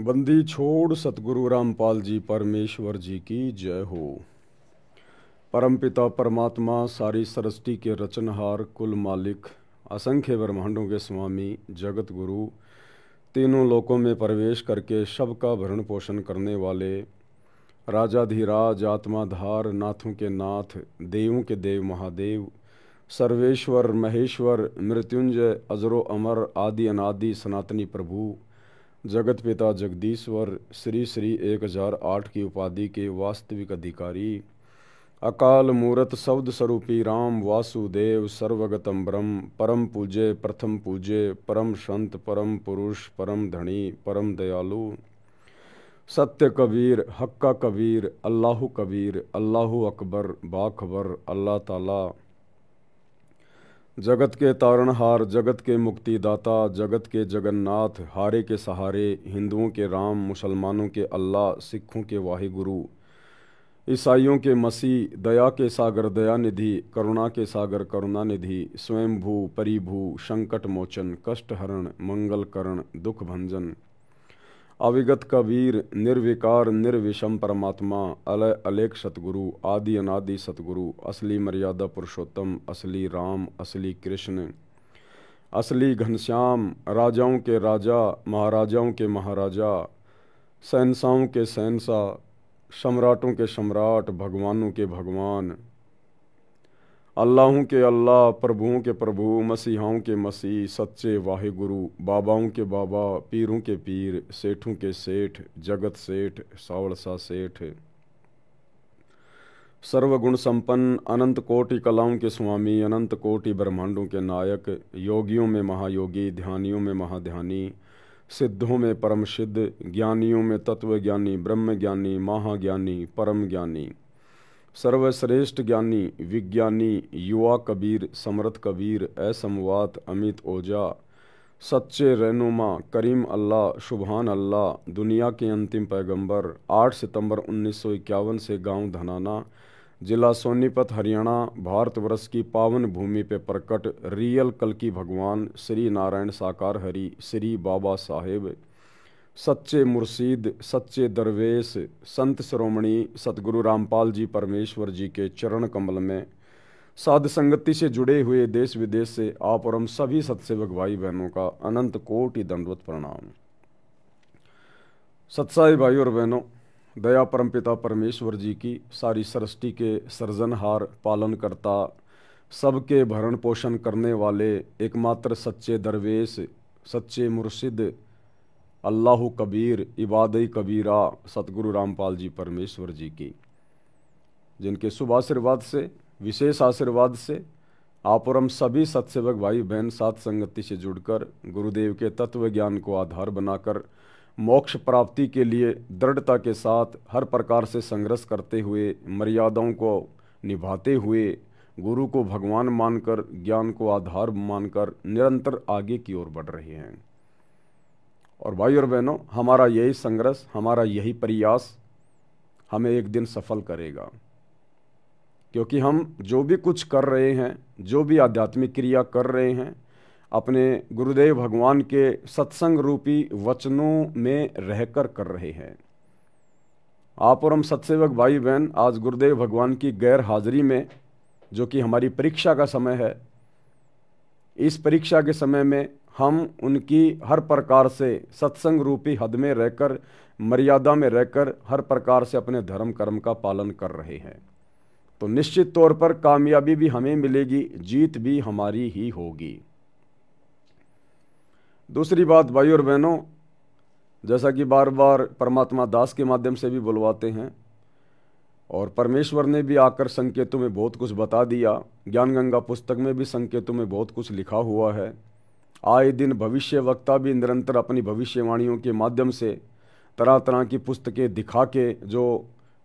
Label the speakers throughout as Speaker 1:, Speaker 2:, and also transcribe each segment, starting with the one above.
Speaker 1: बंदी छोड़ सतगुरु रामपाल जी परमेश्वर जी की जय हो। परमपिता परमात्मा सारी सृष्टि के रचनहार कुल मालिक असंख्य ब्रह्मांडों के स्वामी जगत गुरु तीनों लोकों में प्रवेश करके सबका भरण पोषण करने वाले राजाधिराज आत्माधार नाथों के नाथ देवों के देव महादेव सर्वेश्वर महेश्वर मृत्युंजय अजरो अमर आदि अनादि सनातनी प्रभु जगत पिता जगदीश्वर श्री श्री 1008 की उपाधि के वास्तविक अधिकारी अकाल मूरत शब्द स्वरूपी राम वासुदेव सर्वगतम ब्रह्म परम पूज्य प्रथम पूज्य परम संत परम पुरुष परम धनी परम दयालु सत्य कबीर हक्का कबीर अल्लाहु अकबर बाखबर अल्लाह ताला जगत के तारणहार जगत के मुक्तिदाता जगत के जगन्नाथ हारे के सहारे हिंदुओं के राम मुसलमानों के अल्लाह सिखों के वाहिगुरु ईसाइयों के मसीह दया के सागर दयानिधि करुणा के सागर करुणानिधि स्वयंभू परिभू संकट मोचन कष्ट हरण मंगल करण दुख भंजन अविगत कबीर निर्विकार निर्विषम परमात्मा अलय अलेख सतगुरु आदि अनादि सतगुरु असली मर्यादा पुरुषोत्तम असली राम असली कृष्ण असली घनश्याम राजाओं के राजा महाराजाओं के महाराजा शहंशाहों के शहंशाह सम्राटों के सम्राट भगवानों के भगवान अल्लाहों के अल्लाह प्रभुओं के प्रभु मसीहाओं के मसीह सच्चे वाहिगुरु बाबाओं के बाबा पीरों के पीर सेठों के सेठ जगत सेठ सावड़सा सेठ सर्वगुण संपन्न अनंत कोटि कलाओं के स्वामी अनंत कोटि ब्रह्मांडों के नायक योगियों में महायोगी ध्यानियों में महाध्यानी सिद्धों में परम सिद्ध ज्ञानियों में तत्वज्ञानी ब्रह्म ज्ञानी महाज्ञानी परम ज्ञानी सर्वश्रेष्ठ ज्ञानी विज्ञानी युवा कबीर समर्थ कबीर असमवात अमित ओजा सच्चे रहनुमा करीम अल्लाह सुबहान अल्लाह दुनिया के अंतिम पैगंबर 8 सितंबर 1951 से गांव धनाना जिला सोनीपत हरियाणा भारतवर्ष की पावन भूमि पे प्रकट रियल कल्कि भगवान श्री नारायण साकार हरि श्री बाबा साहेब सच्चे मुर्शीद सच्चे दरवेश संत शिरोमणि सतगुरु रामपाल जी परमेश्वर जी के चरण कमल में साध संगति से जुड़े हुए देश विदेश से आप और हम सभी सत्सेवक भाई बहनों का अनंत कोटि दंडवत प्रणाम। सत्साई भाई और बहनों, दया परमपिता परमेश्वर जी की सारी सृष्टि के सृजनहार पालनकर्ता सबके भरण पोषण करने वाले एकमात्र सच्चे दरवेश सच्चे मुर्शिद अल्लाह कबीर इबादई कबीरा सतगुरु रामपाल जी परमेश्वर जी की जिनके शुभ आशीर्वाद से विशेष आशीर्वाद से आप और हम सभी सत्सेवक भाई बहन साथ संगति से जुड़कर गुरुदेव के तत्व ज्ञान को आधार बनाकर मोक्ष प्राप्ति के लिए दृढ़ता के साथ हर प्रकार से संघर्ष करते हुए मर्यादाओं को निभाते हुए गुरु को भगवान मानकर ज्ञान को आधार मानकर निरंतर आगे की ओर बढ़ रहे हैं। और भाई और बहनों, हमारा यही संघर्ष हमारा यही प्रयास हमें एक दिन सफल करेगा, क्योंकि हम जो भी कुछ कर रहे हैं जो भी आध्यात्मिक क्रिया कर रहे हैं अपने गुरुदेव भगवान के सत्संग रूपी वचनों में रहकर कर रहे हैं। आप और हम सत्सेवक भाई बहन आज गुरुदेव भगवान की गैर हाजिरी में, जो कि हमारी परीक्षा का समय है, इस परीक्षा के समय में हम उनकी हर प्रकार से सत्संग रूपी हद में रहकर मर्यादा में रहकर हर प्रकार से अपने धर्म कर्म का पालन कर रहे हैं, तो निश्चित तौर पर कामयाबी भी हमें मिलेगी, जीत भी हमारी ही होगी। दूसरी बात भाई और बहनों, जैसा कि बार बार परमात्मा दास के माध्यम से भी बुलवाते हैं और परमेश्वर ने भी आकर संकेतों में बहुत कुछ बता दिया, ज्ञान गंगा पुस्तक में भी संकेतों में बहुत कुछ लिखा हुआ है। आए दिन भविष्य वक्ता भी निरंतर अपनी भविष्यवाणियों के माध्यम से तरह तरह की पुस्तकें दिखा के जो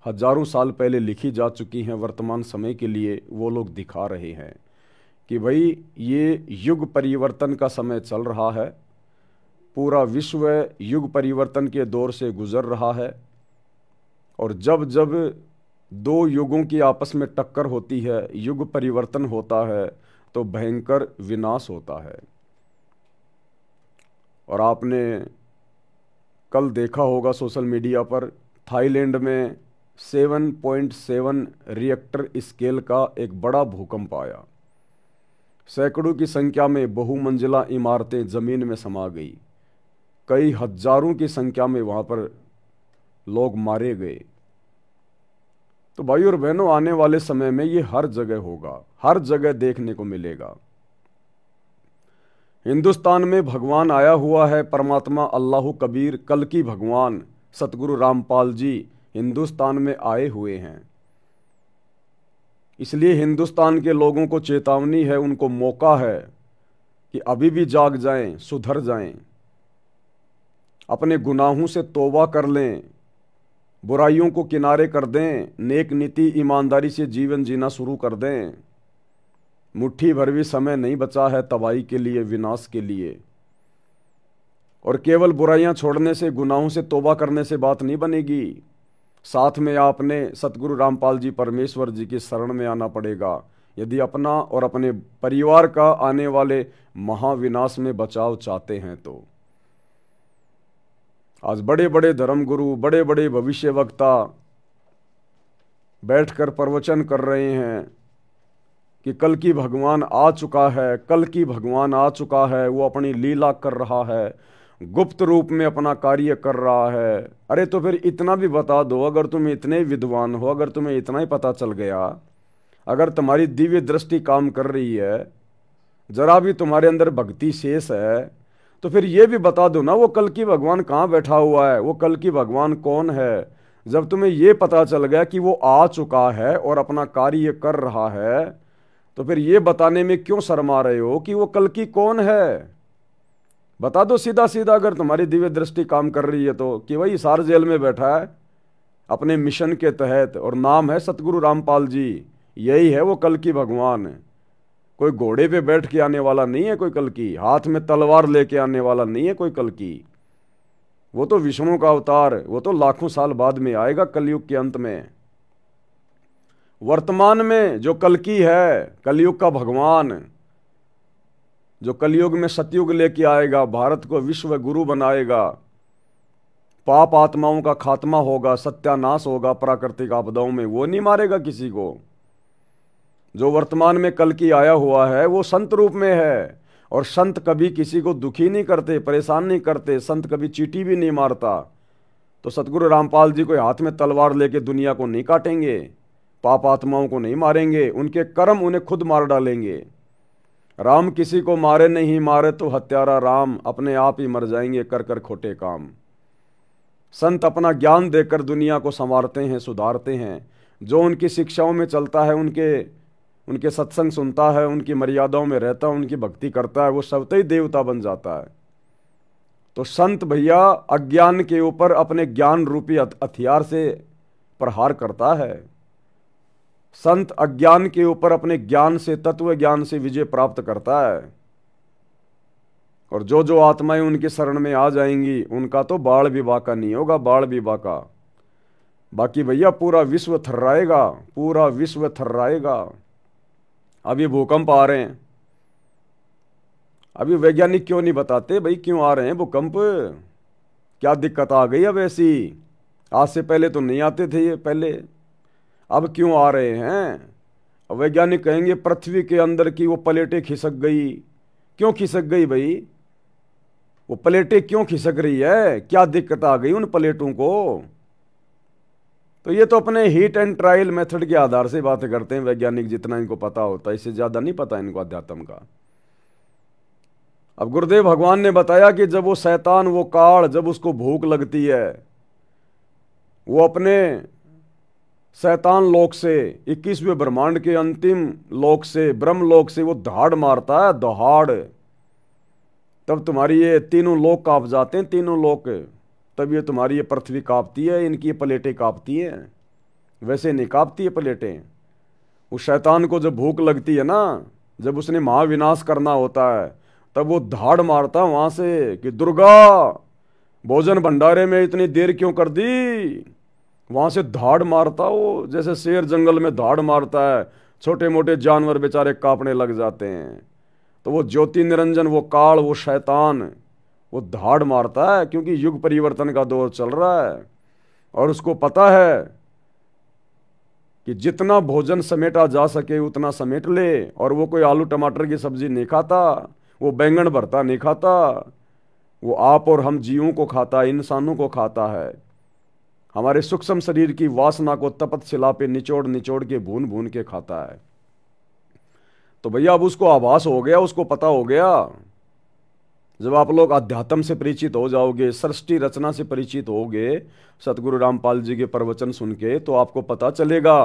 Speaker 1: हजारों साल पहले लिखी जा चुकी हैं वर्तमान समय के लिए वो लोग दिखा रहे हैं कि भाई ये युग परिवर्तन का समय चल रहा है, पूरा विश्व युग परिवर्तन के दौर से गुजर रहा है और जब जब दो युगों की आपस में टक्कर होती है, युग परिवर्तन होता है तो भयंकर विनाश होता है। और आपने कल देखा होगा सोशल मीडिया पर, थाईलैंड में 7.7 रिएक्टर स्केल का एक बड़ा भूकंप आया। सैकड़ों की संख्या में बहुमंजिला इमारतें जमीन में समा गई। कई हजारों की संख्या में वहां पर लोग मारे गए। तो भाई और बहनों, आने वाले समय में ये हर जगह होगा, हर जगह देखने को मिलेगा। हिंदुस्तान में भगवान आया हुआ है, परमात्मा अल्लाह कबीर कल की भगवान सतगुरु रामपाल जी हिंदुस्तान में आए हुए हैं। इसलिए हिंदुस्तान के लोगों को चेतावनी है, उनको मौका है कि अभी भी जाग जाएं, सुधर जाएं, अपने गुनाहों से तौबा कर लें, बुराइयों को किनारे कर दें, नेक नीति ईमानदारी से जीवन जीना शुरू कर दें। मुट्ठी भर भी समय नहीं बचा है तबाही के लिए, विनाश के लिए। और केवल बुराइयां छोड़ने से, गुनाहों से तौबा करने से बात नहीं बनेगी। साथ में आपने सतगुरु रामपाल जी परमेश्वर जी की शरण में आना पड़ेगा, यदि अपना और अपने परिवार का आने वाले महाविनाश में बचाव चाहते हैं तो। आज बड़े बड़े धर्मगुरु, बड़े बड़े भविष्य वक्ता बैठकर प्रवचन कर रहे हैं कि कल की भगवान आ चुका है, कल की भगवान आ चुका है, वो अपनी लीला कर रहा है, गुप्त रूप में अपना कार्य कर रहा है। अरे तो फिर इतना भी बता दो, अगर तुम इतने विद्वान हो, अगर तुम्हें इतना ही पता चल गया, अगर तुम्हारी दिव्य दृष्टि काम कर रही है, जरा भी तुम्हारे अंदर भक्ति शेष है, तो फिर ये भी बता दो ना वो कल की भगवान कहाँ बैठा हुआ है, वो कल की भगवान कौन है। जब तुम्हें ये पता चल गया कि वो आ चुका है और अपना कार्य कर रहा है, तो फिर ये बताने में क्यों शर्मा रहे हो कि वो कल की कौन है। बता दो सीधा सीधा, अगर तुम्हारी दिव्य दृष्टि काम कर रही है तो, कि वही सार जेल में बैठा है अपने मिशन के तहत और नाम है सतगुरु रामपाल जी, यही है वो कल की भगवान। कोई घोड़े पे बैठ के आने वाला नहीं है कोई कल की, हाथ में तलवार लेके आने वाला नहीं है कोई कल की। वो तो विष्णु का अवतार, वो तो लाखों साल बाद में आएगा कलयुग के अंत में। वर्तमान में जो कल की है, कलयुग का भगवान, जो कलयुग में सतयुग लेके आएगा, भारत को विश्व गुरु बनाएगा, पाप आत्माओं का खात्मा होगा, सत्यानाश होगा प्राकृतिक आपदाओं में, वो नहीं मारेगा किसी को। जो वर्तमान में कल की आया हुआ है वो संत रूप में है, और संत कभी किसी को दुखी नहीं करते, परेशान नहीं करते, संत कभी चींटी भी नहीं मारता। तो सतगुरु रामपाल जी कोई हाथ में तलवार लेके दुनिया को नहीं काटेंगे, पाप आत्माओं को नहीं मारेंगे, उनके कर्म उन्हें खुद मार डालेंगे। राम किसी को मारे नहीं, मारे तो हत्यारा राम, अपने आप ही मर जाएंगे कर कर खोटे काम। संत अपना ज्ञान देकर दुनिया को संवारते हैं, सुधारते हैं। जो उनकी शिक्षाओं में चलता है, उनके सत्संग सुनता है, उनकी मर्यादाओं में रहता है, उनकी भक्ति करता है, वो स्वतः ही देवता बन जाता है। तो संत भैया अज्ञान के ऊपर अपने ज्ञान रूपी हथियार से प्रहार करता है। संत अज्ञान के ऊपर अपने ज्ञान से, तत्व ज्ञान से विजय प्राप्त करता है। और जो जो आत्माएं उनके शरण में आ जाएंगी, उनका तो बाढ़ भी बाका नहीं होगा, बाढ़ भी बाका। बाकी भैया पूरा विश्व थर्राएगा, पूरा विश्व थर्राएगा। अभी भूकंप आ रहे हैं, अभी वैज्ञानिक क्यों नहीं बताते भाई क्यों आ रहे हैं भूकंप, क्या दिक्कत आ गई अब ऐसी। आज से पहले तो नहीं आते थे ये पहले, अब क्यों आ रहे हैं। अब वैज्ञानिक कहेंगे पृथ्वी के अंदर की वो प्लेटें खिसक गई। क्यों खिसक गई भाई, वो प्लेटें क्यों खिसक रही है, क्या दिक्कत आ गई उन प्लेटों को। तो ये तो अपने हीट एंड ट्रायल मेथड के आधार से बातें करते हैं वैज्ञानिक, जितना इनको पता होता है, इससे ज्यादा नहीं पता इनको अध्यात्म का। अब गुरुदेव भगवान ने बताया कि जब वो शैतान, वो काल, जब उसको भूख लगती है, वो अपने शैतान लोक से, 21वें ब्रह्मांड के अंतिम लोक से, ब्रह्म लोक से वो दहाड़ मारता है, दहाड़। तब तुम्हारी ये तीनों लोक कांप जाते हैं, तीनों लोक। तब ये तुम्हारी ये पृथ्वी कांपती है, इनकी ये प्लेटें कांपती हैं। वैसे नहीं कांपती है प्लेटें। उस शैतान को जब भूख लगती है ना, जब उसने महाविनाश करना होता है, तब वो धाड़ मारता है वहां से कि दुर्गा भोजन भंडारे में इतनी देर क्यों कर दी। वहां से धाड़ मारता वो, जैसे शेर जंगल में धाड़ मारता है, छोटे मोटे जानवर बेचारे कांपने लग जाते हैं। तो वो ज्योति निरंजन, वो काल, वो शैतान, वो धाड़ मारता है, क्योंकि युग परिवर्तन का दौर चल रहा है और उसको पता है कि जितना भोजन समेटा जा सके उतना समेट ले। और वो कोई आलू टमाटर की सब्जी नहीं खाता, वो बैंगन भरता नहीं खाता, वो आप और हम जीवों को खाता है, इंसानों को खाता है। हमारे सूक्ष्म शरीर की वासना को तपत शिला पे निचोड़ निचोड़ के भून भून के खाता है। तो भैया अब उसको आभास हो गया, उसको पता हो गया। जब आप लोग अध्यात्म से परिचित हो जाओगे, सृष्टि रचना से परिचित होगे, सतगुरु रामपाल जी के प्रवचन सुन के, तो आपको पता चलेगा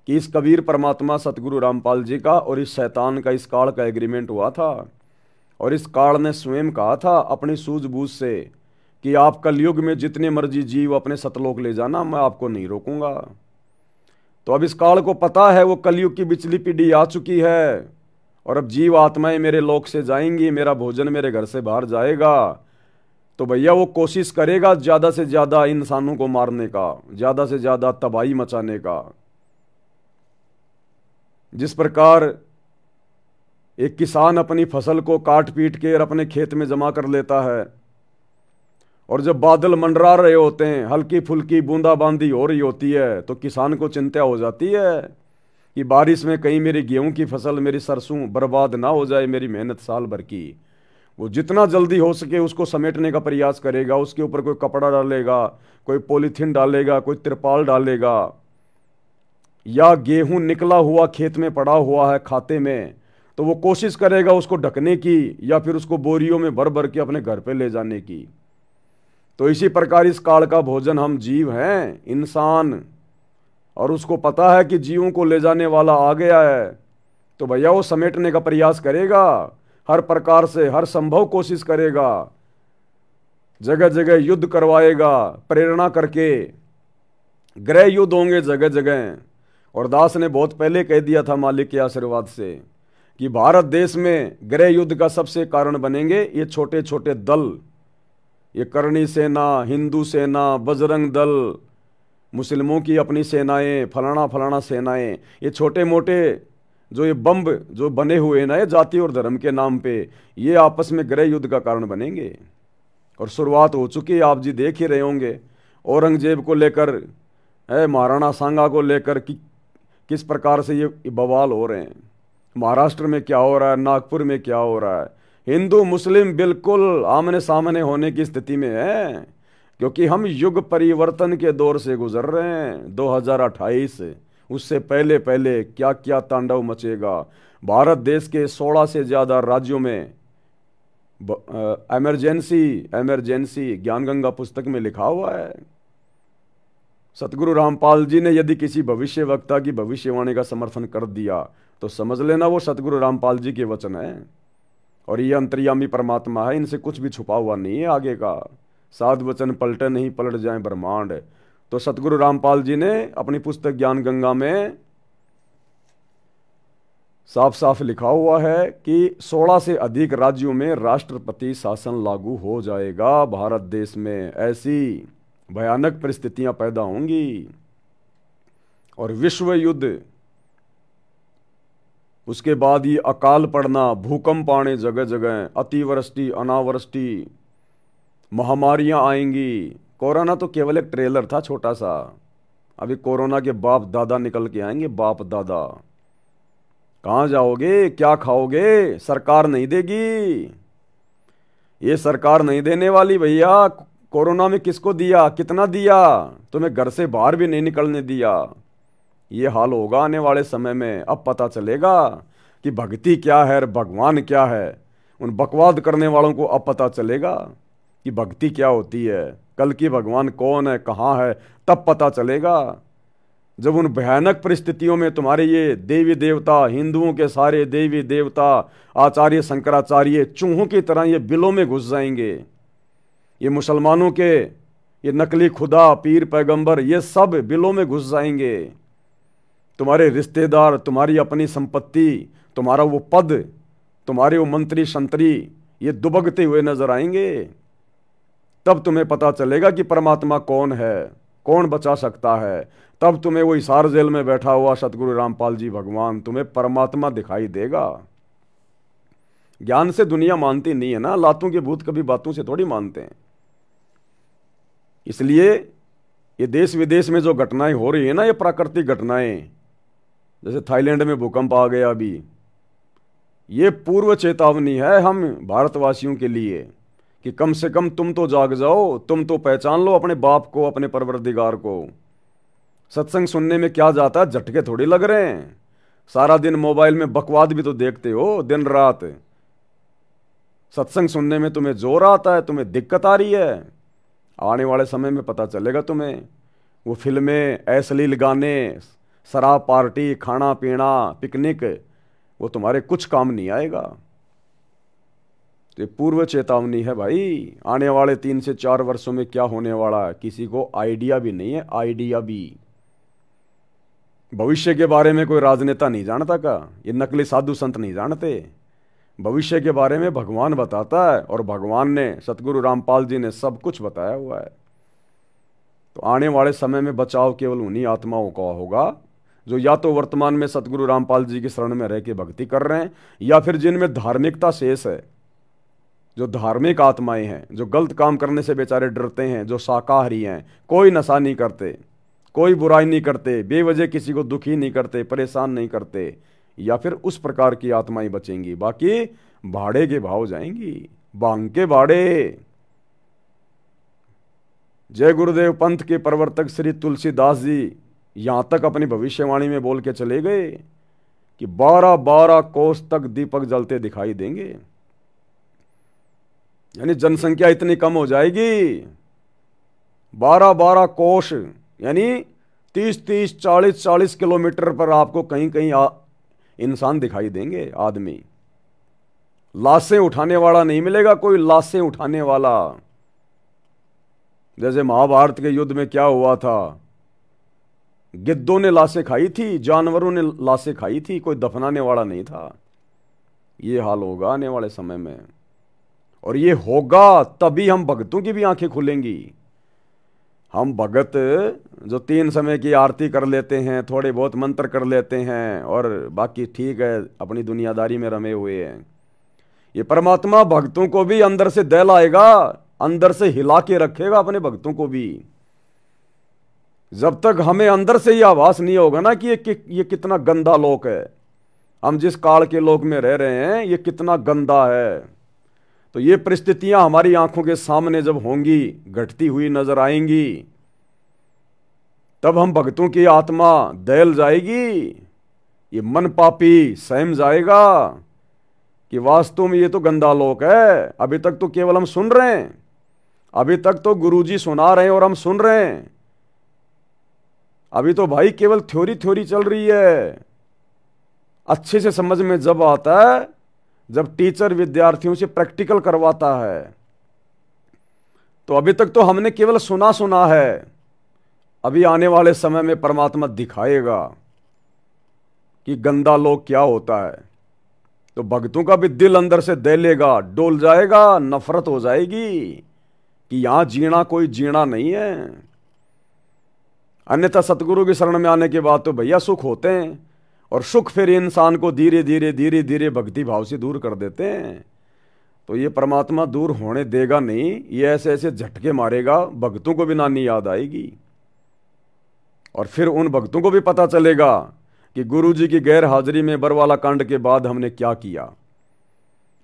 Speaker 1: कि इस कबीर परमात्मा सतगुरु रामपाल जी का और इस शैतान का, इस काल का एग्रीमेंट हुआ था। और इस काल ने स्वयं कहा था अपनी सूझबूझ से कि आप कलयुग में जितने मर्जी जीव अपने सतलोक ले जाना, मैं आपको नहीं रोकूंगा। तो अब इस काल को पता है वो कलयुग की बिचली पीढ़ी आ चुकी है और अब जीव आत्माएं मेरे लोक से जाएंगी, मेरा भोजन मेरे घर से बाहर जाएगा। तो भैया वो कोशिश करेगा ज्यादा से ज्यादा इंसानों को मारने का, ज्यादा से ज्यादा तबाही मचाने का। जिस प्रकार एक किसान अपनी फसल को काट पीट के और अपने खेत में जमा कर लेता है, और जब बादल मंडरा रहे होते हैं, हल्की फुल्की बूंदाबांदी हो रही होती है, तो किसान को चिंता हो जाती है कि बारिश में कहीं मेरी गेहूं की फसल, मेरी सरसों बर्बाद ना हो जाए, मेरी मेहनत साल भर की। वो जितना जल्दी हो सके उसको समेटने का प्रयास करेगा, उसके ऊपर कोई कपड़ा डालेगा, कोई पॉलीथीन डालेगा, कोई तिरपाल डालेगा, या गेहूं निकला हुआ खेत में पड़ा हुआ है खाते में, तो वो कोशिश करेगा उसको ढकने की या फिर उसको बोरियों में भर भर के अपने घर पे ले जाने की। तो इसी प्रकार इस काल का भोजन हम जीव हैं, इंसान, और उसको पता है कि जीवों को ले जाने वाला आ गया है। तो भैया वो समेटने का प्रयास करेगा, हर प्रकार से हर संभव कोशिश करेगा, जगह जगह युद्ध करवाएगा, प्रेरणा करके गृह युद्ध होंगे जगह जगह। और दास ने बहुत पहले कह दिया था मालिक के आशीर्वाद से कि भारत देश में गृह युद्ध का सबसे कारण बनेंगे ये छोटे छोटे दल, ये करणी सेना, हिंदू सेना, बजरंग दल, मुस्लिमों की अपनी सेनाएं, फलाना फलाना सेनाएं, ये छोटे मोटे जो ये बम्ब जो बने हुए हैं ना, ये जाति और धर्म के नाम पे, ये आपस में गृह युद्ध का कारण बनेंगे। और शुरुआत हो चुकी है, आप जी देख ही रहे होंगे। औरंगजेब को लेकर, महाराणा सांगा को लेकर किस प्रकार से ये बवाल हो रहे हैं। महाराष्ट्र में क्या हो रहा है, नागपुर में क्या हो रहा है। हिंदू मुस्लिम बिल्कुल आमने सामने होने की स्थिति में है, क्योंकि हम युग परिवर्तन के दौर से गुजर रहे हैं। 2028, उससे पहले पहले क्या क्या तांडव मचेगा। भारत देश के 16 से ज्यादा राज्यों में इमरजेंसी ज्ञानगंगा पुस्तक में लिखा हुआ है। सतगुरु रामपाल जी ने यदि किसी भविष्य वक्ता की भविष्यवाणी का समर्थन कर दिया तो समझ लेना वो सतगुरु रामपाल जी के वचन है। और ये अंतर्यामी परमात्मा है, इनसे कुछ भी छुपा हुआ नहीं है आगे का। साध वचन पलटे नहीं, पलट जाए ब्रह्मांड। तो सतगुरु रामपाल जी ने अपनी पुस्तक ज्ञान गंगा में साफ साफ लिखा हुआ है कि 16 से अधिक राज्यों में राष्ट्रपति शासन लागू हो जाएगा। भारत देश में ऐसी भयानक परिस्थितियां पैदा होंगी और विश्व युद्ध, उसके बाद ये अकाल पड़ना, भूकंप आने जगह जगह, अतिवृष्टि, अनावृष्टि, महामारियां आएंगी। कोरोना तो केवल एक ट्रेलर था छोटा सा, अभी कोरोना के बाप दादा निकल के आएंगे। बाप दादा कहां जाओगे, क्या खाओगे, सरकार नहीं देगी। ये सरकार नहीं देने वाली भैया। कोरोना में किसको दिया, कितना दिया, तुम्हें घर से बाहर भी नहीं निकलने दिया। ये हाल होगा आने वाले समय में। अब पता चलेगा कि भक्ति क्या है और भगवान क्या है। उन बकवाद करने वालों को अब पता चलेगा कि भक्ति क्या होती है, कल की भगवान कौन है, कहाँ है, तब पता चलेगा। जब उन भयानक परिस्थितियों में तुम्हारे ये देवी देवता, हिंदुओं के सारे देवी देवता, आचार्य शंकराचार्य चूहों की तरह ये बिलों में घुस जाएंगे। ये मुसलमानों के ये नकली खुदा, पीर पैगंबर, ये सब बिलों में घुस जाएंगे। तुम्हारे रिश्तेदार, तुम्हारी अपनी संपत्ति, तुम्हारा वो पद, तुम्हारे वो मंत्री संतरी, ये दुबकते हुए नजर आएंगे। तब तुम्हें पता चलेगा कि परमात्मा कौन है, कौन बचा सकता है। तब तुम्हें वो हिसार जेल में बैठा हुआ सतगुरु रामपाल जी भगवान तुम्हें परमात्मा दिखाई देगा। ज्ञान से दुनिया मानती नहीं है ना, लातों के भूत कभी बातों से थोड़ी मानते हैं। इसलिए ये देश विदेश में जो घटनाएं हो रही है ना, ये प्राकृतिक घटनाएं, जैसे थाईलैंड में भूकंप आ गया अभी, ये पूर्व चेतावनी है हम भारतवासियों के लिए कि कम से कम तुम तो जाग जाओ, तुम तो पहचान लो अपने बाप को, अपने परवरदिगार को। सत्संग सुनने में क्या जाता है, झटके थोड़ी लग रहे हैं। सारा दिन मोबाइल में बकवाद भी तो देखते हो दिन रात। सत्संग सुनने में तुम्हें जोर आता है, तुम्हें दिक्कत आ रही है। आने वाले समय में पता चलेगा तुम्हें। वो फिल्में, अश्लील गाने, शराब पार्टी, खाना पीना, पिकनिक, वो तुम्हारे कुछ काम नहीं आएगा। तो पूर्व चेतावनी है भाई, आने वाले 3 से 4 वर्षों में क्या होने वाला है किसी को आइडिया भी नहीं है। आइडिया भी, भविष्य के बारे में कोई राजनेता नहीं जानता का, ये नकली साधु संत नहीं जानते। भविष्य के बारे में भगवान बताता है, और भगवान ने, सतगुरु रामपाल जी ने सब कुछ बताया हुआ है। तो आने वाले समय में बचाव केवल उन्हीं आत्माओं का होगा जो या तो वर्तमान में सतगुरु रामपाल जी की शरण में रह के भक्ति कर रहे हैं, या फिर जिनमें धार्मिकता शेष है, जो धार्मिक आत्माएं हैं, जो गलत काम करने से बेचारे डरते हैं, जो शाकाहारी हैं, कोई नशा नहीं करते, कोई बुराई नहीं करते, बेवजह किसी को दुखी नहीं करते, परेशान नहीं करते, या फिर उस प्रकार की आत्माएं बचेंगी। बाकी भाड़े के भाव जाएंगी, बांग के भाड़े। जय गुरुदेव पंथ के प्रवर्तक श्री तुलसीदास जी यहां तक अपनी भविष्यवाणी में बोल के चले गए कि 12-12 कोस तक दीपक जलते दिखाई देंगे। यानी जनसंख्या इतनी कम हो जाएगी, 12-12 कोस, यानी 30-30, 40-40 किलोमीटर पर आपको कहीं कहीं इंसान दिखाई देंगे, आदमी। लाशें उठाने वाला नहीं मिलेगा कोई, लाशें उठाने वाला। जैसे महाभारत के युद्ध में क्या हुआ था, गिद्धों ने लाशें खाई थी, जानवरों ने लाशें खाई थी, कोई दफनाने वाला नहीं था। ये हाल होगा आने वाले समय में, और ये होगा तभी हम भक्तों की भी आंखें खुलेंगी। हम भगत जो 3 समय की आरती कर लेते हैं, थोड़े बहुत मंत्र कर लेते हैं, और बाकी ठीक है अपनी दुनियादारी में रमे हुए हैं, ये परमात्मा भक्तों को भी अंदर से दहलाएगा, अंदर से हिला के रखेगा अपने भक्तों को भी। जब तक हमें अंदर से ही आभास नहीं होगा ना कि ये कितना गंदा लोक है, हम जिस काल के लोक में रह रहे हैं ये कितना गंदा है, तो ये परिस्थितियां हमारी आंखों के सामने जब होंगी, घटती हुई नजर आएंगी, तब हम भक्तों की आत्मा दहल जाएगी, ये मन पापी सहम जाएगा कि वास्तव में ये तो गंदा लोक है। अभी तक तो केवल हम सुन रहे हैं, अभी तक तो गुरुजी सुना रहे हैं और हम सुन रहे हैं, अभी तो भाई केवल थ्योरी थ्योरी चल रही है। अच्छे से समझ में जब आता है जब टीचर विद्यार्थियों से प्रैक्टिकल करवाता है। तो अभी तक तो हमने केवल सुना सुना है, अभी आने वाले समय में परमात्मा दिखाएगा कि गंदा लोक क्या होता है। तो भक्तों का भी दिल अंदर से दहलेगा, डोल जाएगा, नफरत हो जाएगी कि यहां जीना कोई जीना नहीं है। अन्यथा सतगुरु की शरण में आने के बाद तो भैया सुख होते हैं, और सुख फिर इंसान को धीरे धीरे धीरे धीरे भक्ति भाव से दूर कर देते हैं। तो ये परमात्मा दूर होने देगा नहीं, ये ऐसे ऐसे झटके मारेगा, भक्तों को भी नानी याद आएगी, और फिर उन भक्तों को भी पता चलेगा कि गुरु जी की गैर हाजिरी में बरवाला कांड के बाद हमने क्या किया।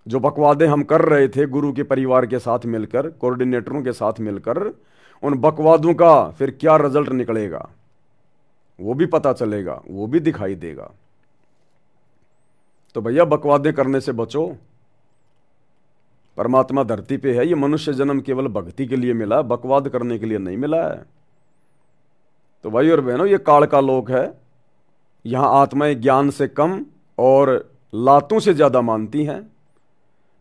Speaker 1: जो बकवादे हम कर रहे थे गुरु के परिवार के साथ मिलकर, कोऑर्डिनेटरों के साथ मिलकर, उन बकवादों का फिर क्या रिजल्ट निकलेगा वो भी पता चलेगा, वो भी दिखाई देगा। तो भैया बकवादे करने से बचो। परमात्मा धरती पे है, ये मनुष्य जन्म केवल भक्ति के लिए मिला, बकवाद करने के लिए नहीं मिला है। तो भाई और बहनों, ये काल का लोक है, यहां आत्माएं ज्ञान से कम और लातों से ज्यादा मानती हैं।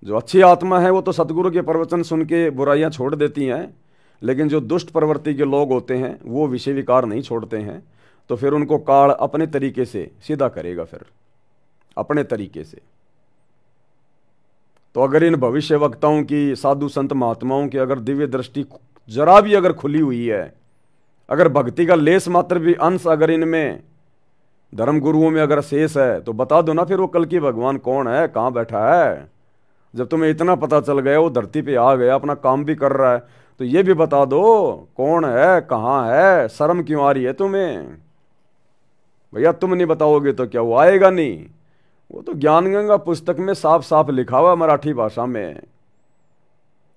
Speaker 1: जो अच्छी आत्मा है वो तो सतगुरु के प्रवचन सुन के बुराइयां छोड़ देती हैं, लेकिन जो दुष्ट प्रवृत्ति के लोग होते हैं वो विषय विकार नहीं छोड़ते हैं। तो फिर उनको काल अपने तरीके से सीधा करेगा, फिर अपने तरीके से। तो अगर इन भविष्य वक्ताओं की, साधु संत महात्माओं की अगर दिव्य दृष्टि जरा भी अगर खुली हुई है, अगर भक्ति का लेस मात्र भी अंश अगर इनमें धर्म गुरुओं में अगर शेष है, तो बता दो ना फिर वो कल की भगवान कौन है, कहां बैठा है। जब तुम्हें इतना पता चल गया, वो धरती पे आ गया, अपना काम भी कर रहा है, तो ये भी बता दो कौन है, कहाँ है, शर्म क्यों आ रही है तुम्हें? भैया तुम नहीं बताओगे तो क्या वो आएगा नहीं? वो तो ज्ञान गंगा पुस्तक में साफ साफ लिखा हुआ मराठी भाषा में।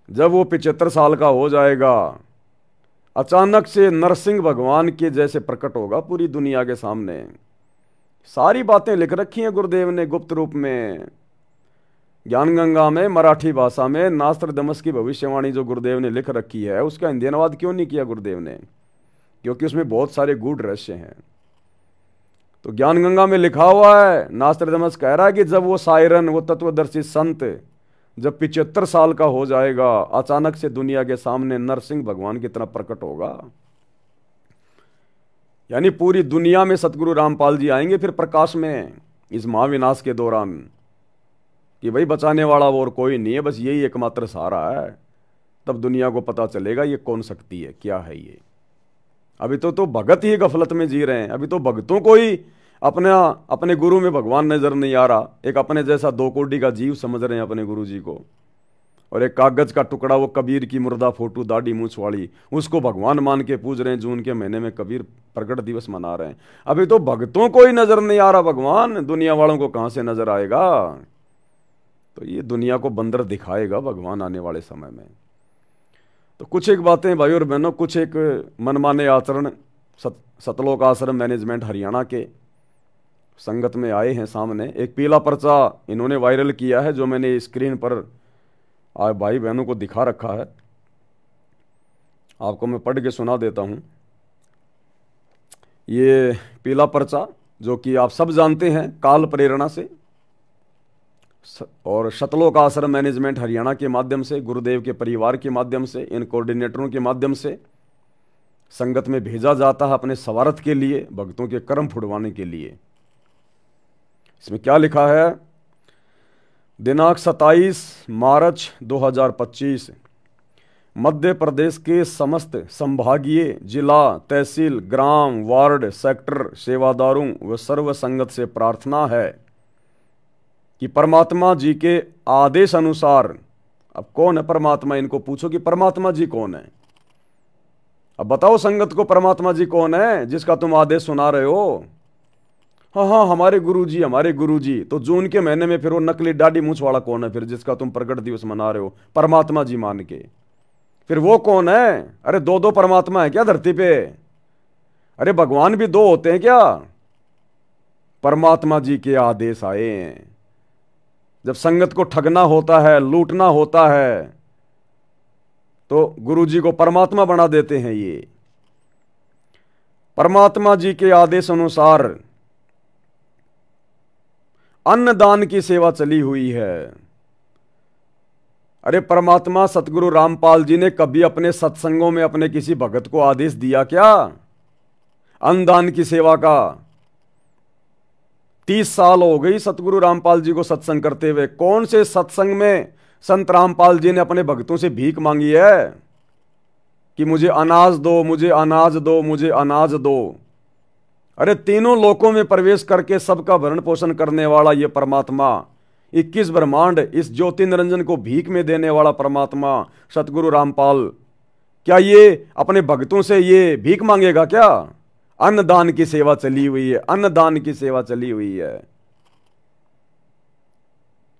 Speaker 1: जब वो 75 साल का हो जाएगा, अचानक से नरसिंह भगवान के जैसे प्रकट होगा पूरी दुनिया के सामने। सारी बातें लिख रखी हैं गुरुदेव ने गुप्त रूप में, ज्ञान गंगा में, मराठी भाषा में। नास्त्रदमस की भविष्यवाणी जो गुरुदेव ने लिख रखी है, उसका हिंदी अनुवाद क्यों नहीं किया गुरुदेव ने? क्योंकि उसमें बहुत सारे गूढ़ रहस्य हैं। तो ज्ञान गंगा में लिखा हुआ है, नास्त्रदमस कह रहा है कि जब वो सायरन, वो तत्वदर्शी संत जब 75 साल का हो जाएगा, अचानक से दुनिया के सामने नरसिंह भगवान की तरह प्रकट होगा। यानी पूरी दुनिया में सतगुरु रामपाल जी आएंगे फिर प्रकाश में, इस महाविनाश के दौरान, कि भाई बचाने वाला वो और कोई नहीं है, बस यही एकमात्र सहारा है। तब दुनिया को पता चलेगा ये कौन शक्ति है, क्या है ये। अभी तो भगत ही गफलत में जी रहे हैं। अभी तो भगतों को ही अपने गुरु में भगवान नजर नहीं आ रहा। एक अपने जैसा 2 कोटी का जीव समझ रहे हैं अपने गुरु जी को, और एक कागज का टुकड़ा, वो कबीर की मुर्दा फोटो दाढ़ी मूछ वाली, उसको भगवान मान के पूज रहे हैं। जून के महीने में कबीर प्रकट दिवस मना रहे हैं। अभी तो भक्तों को ही नजर नहीं आ रहा भगवान, दुनिया वालों को कहां से नजर आएगा? तो ये दुनिया को बंदर दिखाएगा भगवान आने वाले समय में। तो कुछ एक बातें भाई और बहनों, कुछ एक मनमाने आचरण सतलोक आश्रम मैनेजमेंट हरियाणा के संगत में आए हैं सामने। एक पीला पर्चा इन्होंने वायरल किया है, जो मैंने स्क्रीन पर आज भाई बहनों को दिखा रखा है। आपको मैं पढ़ के सुना देता हूं। ये पीला पर्चा, जो कि आप सब जानते हैं, काल प्रेरणा से और सतलोक आश्रम मैनेजमेंट हरियाणा के माध्यम से, गुरुदेव के परिवार के माध्यम से, इन कोऑर्डिनेटरों के माध्यम से संगत में भेजा जाता है अपने स्वार्थ के लिए, भक्तों के कर्म फुड़वाने के लिए। इसमें क्या लिखा है? दिनांक 27 मार्च 2025 मध्य प्रदेश के समस्त संभागीय, जिला, तहसील, ग्राम, वार्ड, सेक्टर सेवादारों व सर्व संगत से प्रार्थना है कि परमात्मा जी के आदेश अनुसार, अब कौन है परमात्मा, इनको पूछो कि परमात्मा जी कौन है। अब बताओ संगत को परमात्मा जी कौन है जिसका तुम आदेश सुना रहे हो? हाँ हाँ हमारे गुरुजी, हमारे गुरुजी। तो जून के महीने में फिर वो नकली दाढ़ी मूछ वाला कौन है फिर, जिसका तुम प्रकट दिवस मना रहे हो परमात्मा जी मान के? फिर वो कौन है? अरे 2 परमात्मा है क्या धरती पे? अरे भगवान भी 2 होते हैं क्या? परमात्मा जी के आदेश आए हैं। जब संगत को ठगना होता है, लूटना होता है, तो गुरुजी को परमात्मा बना देते हैं। ये परमात्मा जी के आदेश अनुसार अन्नदान की सेवा चली हुई है। अरे परमात्मा सतगुरु रामपाल जी ने कभी अपने सत्संगों में अपने किसी भगत को आदेश दिया क्या अन्नदान की सेवा का? 30 साल हो गई सतगुरु रामपाल जी को सत्संग करते हुए। कौन से सत्संग में संत रामपाल जी ने अपने भक्तों से भीख मांगी है कि मुझे अनाज दो, मुझे अनाज दो, मुझे अनाज दो? अरे तीनों लोकों में प्रवेश करके सबका भरण पोषण करने वाला ये परमात्मा, 21 ब्रह्मांड, इस ज्योति निरंजन को भीख में देने वाला परमात्मा सतगुरु रामपाल, क्या ये अपने भक्तों से ये भीख मांगेगा क्या? अन्नदान की सेवा चली हुई है, अन्नदान की सेवा चली हुई है।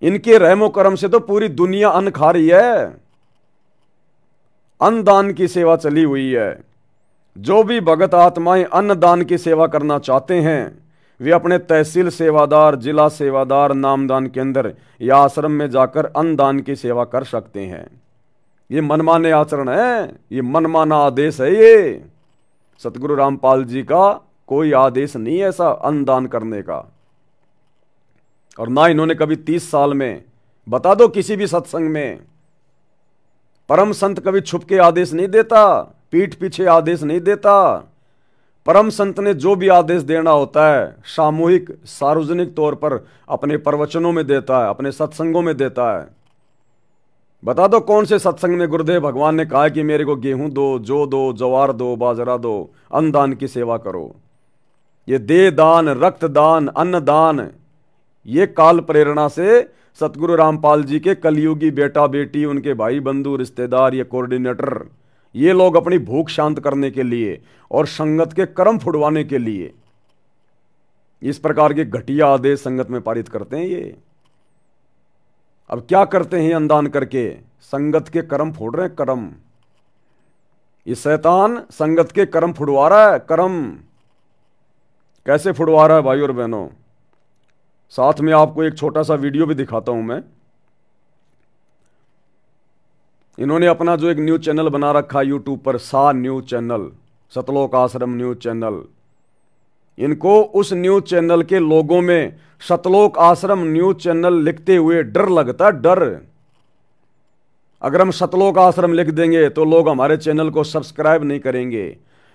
Speaker 1: इनके रहमो करम से तो पूरी दुनिया अन्न खा रही है। अन्नदान की सेवा चली हुई है। जो भी भगत आत्माएं अन्नदान की सेवा करना चाहते हैं, वे अपने तहसील सेवादार, जिला सेवादार, नामदान केंद्र या आश्रम में जाकर अन्नदान की सेवा कर सकते हैं। ये मनमाने आचरण है, ये मनमाना आदेश है। ये सतगुरु रामपाल जी का कोई आदेश नहीं है ऐसा अन्नदान करने का। और ना इन्होंने कभी 30 साल में, बता दो किसी भी सत्संग में, परम संत कभी छुप के आदेश नहीं देता, पीठ पीछे आदेश नहीं देता। परम संत ने जो भी आदेश देना होता है सामूहिक, सार्वजनिक तौर पर अपने प्रवचनों में देता है, अपने सत्संगों में देता है। बता दो कौन से सत्संग में गुरुदेव भगवान ने कहा कि मेरे को गेहूं दो, जौ दो, जवार दो, बाजरा दो, अन्नदान की सेवा करो। ये देह दान, रक्त दान, अन्न दान, ये काल प्रेरणा से सतगुरु रामपाल जी के कलयुगी बेटा बेटी, उनके भाई बंधु रिश्तेदार, ये कोऑर्डिनेटर, ये लोग अपनी भूख शांत करने के लिए और संगत के कर्म फुड़वाने के लिए इस प्रकार के घटिया आदेश संगत में पारित करते हैं। ये अब क्या करते हैं अनुदान करके? संगत के कर्म फोड़ रहे हैं, कर्म। ये शैतान संगत के कर्म फुड़वा रहा है। कर्म कैसे फुड़वा रहा है भाई और बहनों? साथ में आपको एक छोटा सा वीडियो भी दिखाता हूं मैं। इन्होंने अपना जो एक न्यूज चैनल बना रखा है यूट्यूब पर, सा न्यूज चैनल, सतलोक आश्रम न्यूज चैनल। इनको उस न्यूज चैनल के लोगों में सतलोक आश्रम न्यूज चैनल लिखते हुए डर लगता है, डर। अगर हम सतलोक आश्रम लिख देंगे तो लोग हमारे चैनल को सब्सक्राइब नहीं करेंगे।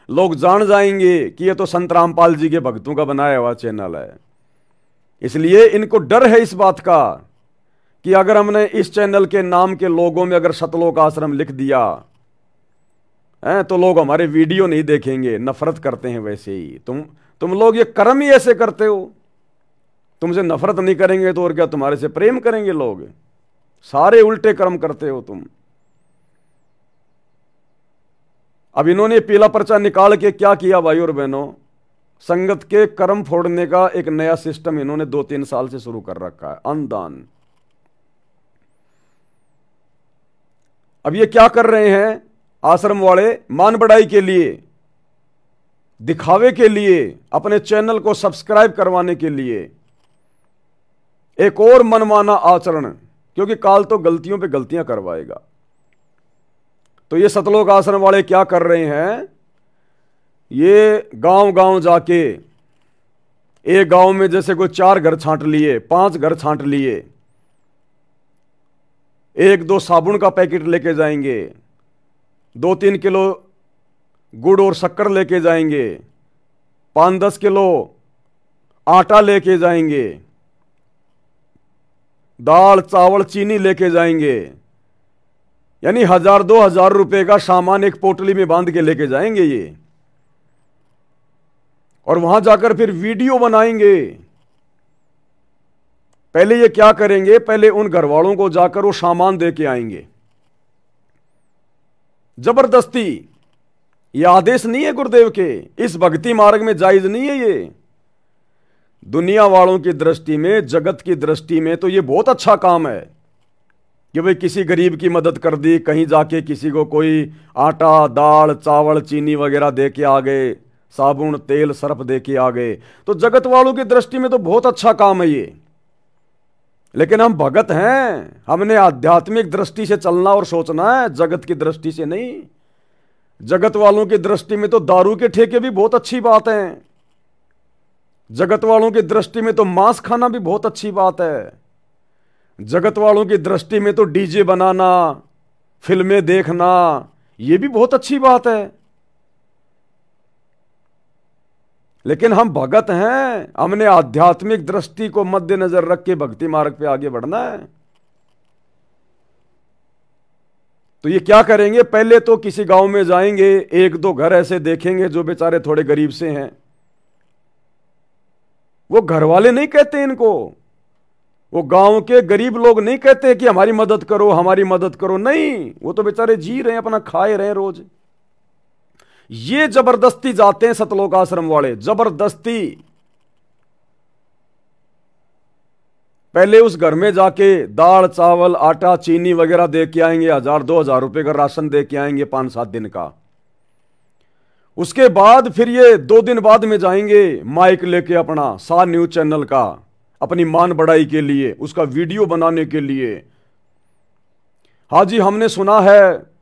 Speaker 1: लोग जान जाएंगे कि ये तो संत रामपाल जी के भक्तों का बनाया हुआ चैनल है। इसलिए इनको डर है इस बात का कि अगर हमने इस चैनल के नाम के लोगों में अगर सतलोक आश्रम लिख दिया है तो लोग हमारे वीडियो नहीं देखेंगे, नफरत करते हैं। वैसे ही तुम लोग ये कर्म ही ऐसे करते हो। तुमसे नफरत नहीं करेंगे तो और क्या तुम्हारे से प्रेम करेंगे लोग? सारे उल्टे कर्म करते हो तुम। अब इन्होंने पीला पर्चा निकाल के क्या किया भाई और बहनों? संगत के कर्म फोड़ने का एक नया सिस्टम इन्होंने 2-3 साल से शुरू कर रखा है, अनुदान। अब ये क्या कर रहे हैं आश्रम वाले? मान बढ़ाई के लिए, दिखावे के लिए, अपने चैनल को सब्सक्राइब करवाने के लिए एक और मनमाना आचरण, क्योंकि काल तो गलतियों पे गलतियां करवाएगा। तो ये सतलोक आश्रम वाले क्या कर रहे हैं? ये गांव गांव जाके, एक गांव में जैसे कोई 4 घर छांट लिए, 5 घर छांट लिए, 1-2 साबुन का पैकेट लेके जाएंगे, 2-3 किलो गुड़ और शक्कर लेके जाएंगे, 5-10 किलो आटा लेके जाएंगे, दाल चावल चीनी लेके जाएंगे। यानी 1000-2000 रुपए का सामान एक पोटली में बांध के लेके जाएंगे ये, और वहां जाकर फिर वीडियो बनाएंगे। पहले ये क्या करेंगे? पहले उन घर वालों को जाकर वो सामान दे के आएंगे जबरदस्ती। ये आदेश नहीं है गुरुदेव के, इस भक्ति मार्ग में जायज नहीं है ये। दुनिया वालों की दृष्टि में, जगत की दृष्टि में तो ये बहुत अच्छा काम है कि भाई किसी गरीब की मदद कर दी, कहीं जाके किसी को कोई आटा दाल चावल चीनी वगैरह दे के आ गए, साबुन तेल सर्फ दे के आ गए, तो जगत वालों की दृष्टि में तो बहुत अच्छा काम है ये। लेकिन हम भगत हैं, हमने आध्यात्मिक दृष्टि से चलना और सोचना है, जगत की दृष्टि से नहीं। जगत वालों की दृष्टि में तो दारू के ठेके भी बहुत अच्छी बात है, जगत वालों की दृष्टि में तो मांस खाना भी बहुत अच्छी बात है, जगत वालों की दृष्टि में तो डीजे बनाना, फिल्में देखना, ये भी बहुत अच्छी बात है। लेकिन हम भगत हैं, हमने आध्यात्मिक दृष्टि को मद्देनजर रख के भक्ति मार्ग पे आगे बढ़ना है। तो ये क्या करेंगे? पहले तो किसी गांव में जाएंगे, 1-2 घर ऐसे देखेंगे जो बेचारे थोड़े गरीब से हैं। वो घर वाले नहीं कहते इनको, वो गांव के गरीब लोग नहीं कहते कि हमारी मदद करो हमारी मदद करो, नहीं, वो तो बेचारे जी रहे हैं, अपना खाए रहे हैं रोज। ये जबरदस्ती जाते हैं सतलोक आश्रम वाले, जबरदस्ती। पहले उस घर में जाके दाल चावल आटा चीनी वगैरह दे के आएंगे, 1000-2000 रुपए का राशन दे के आएंगे 5-7 दिन का। उसके बाद फिर ये 2 दिन बाद में जाएंगे माइक लेके अपना सा न्यूज चैनल का, अपनी मान बढ़ाई के लिए, उसका वीडियो बनाने के लिए। हाँ जी, हमने सुना है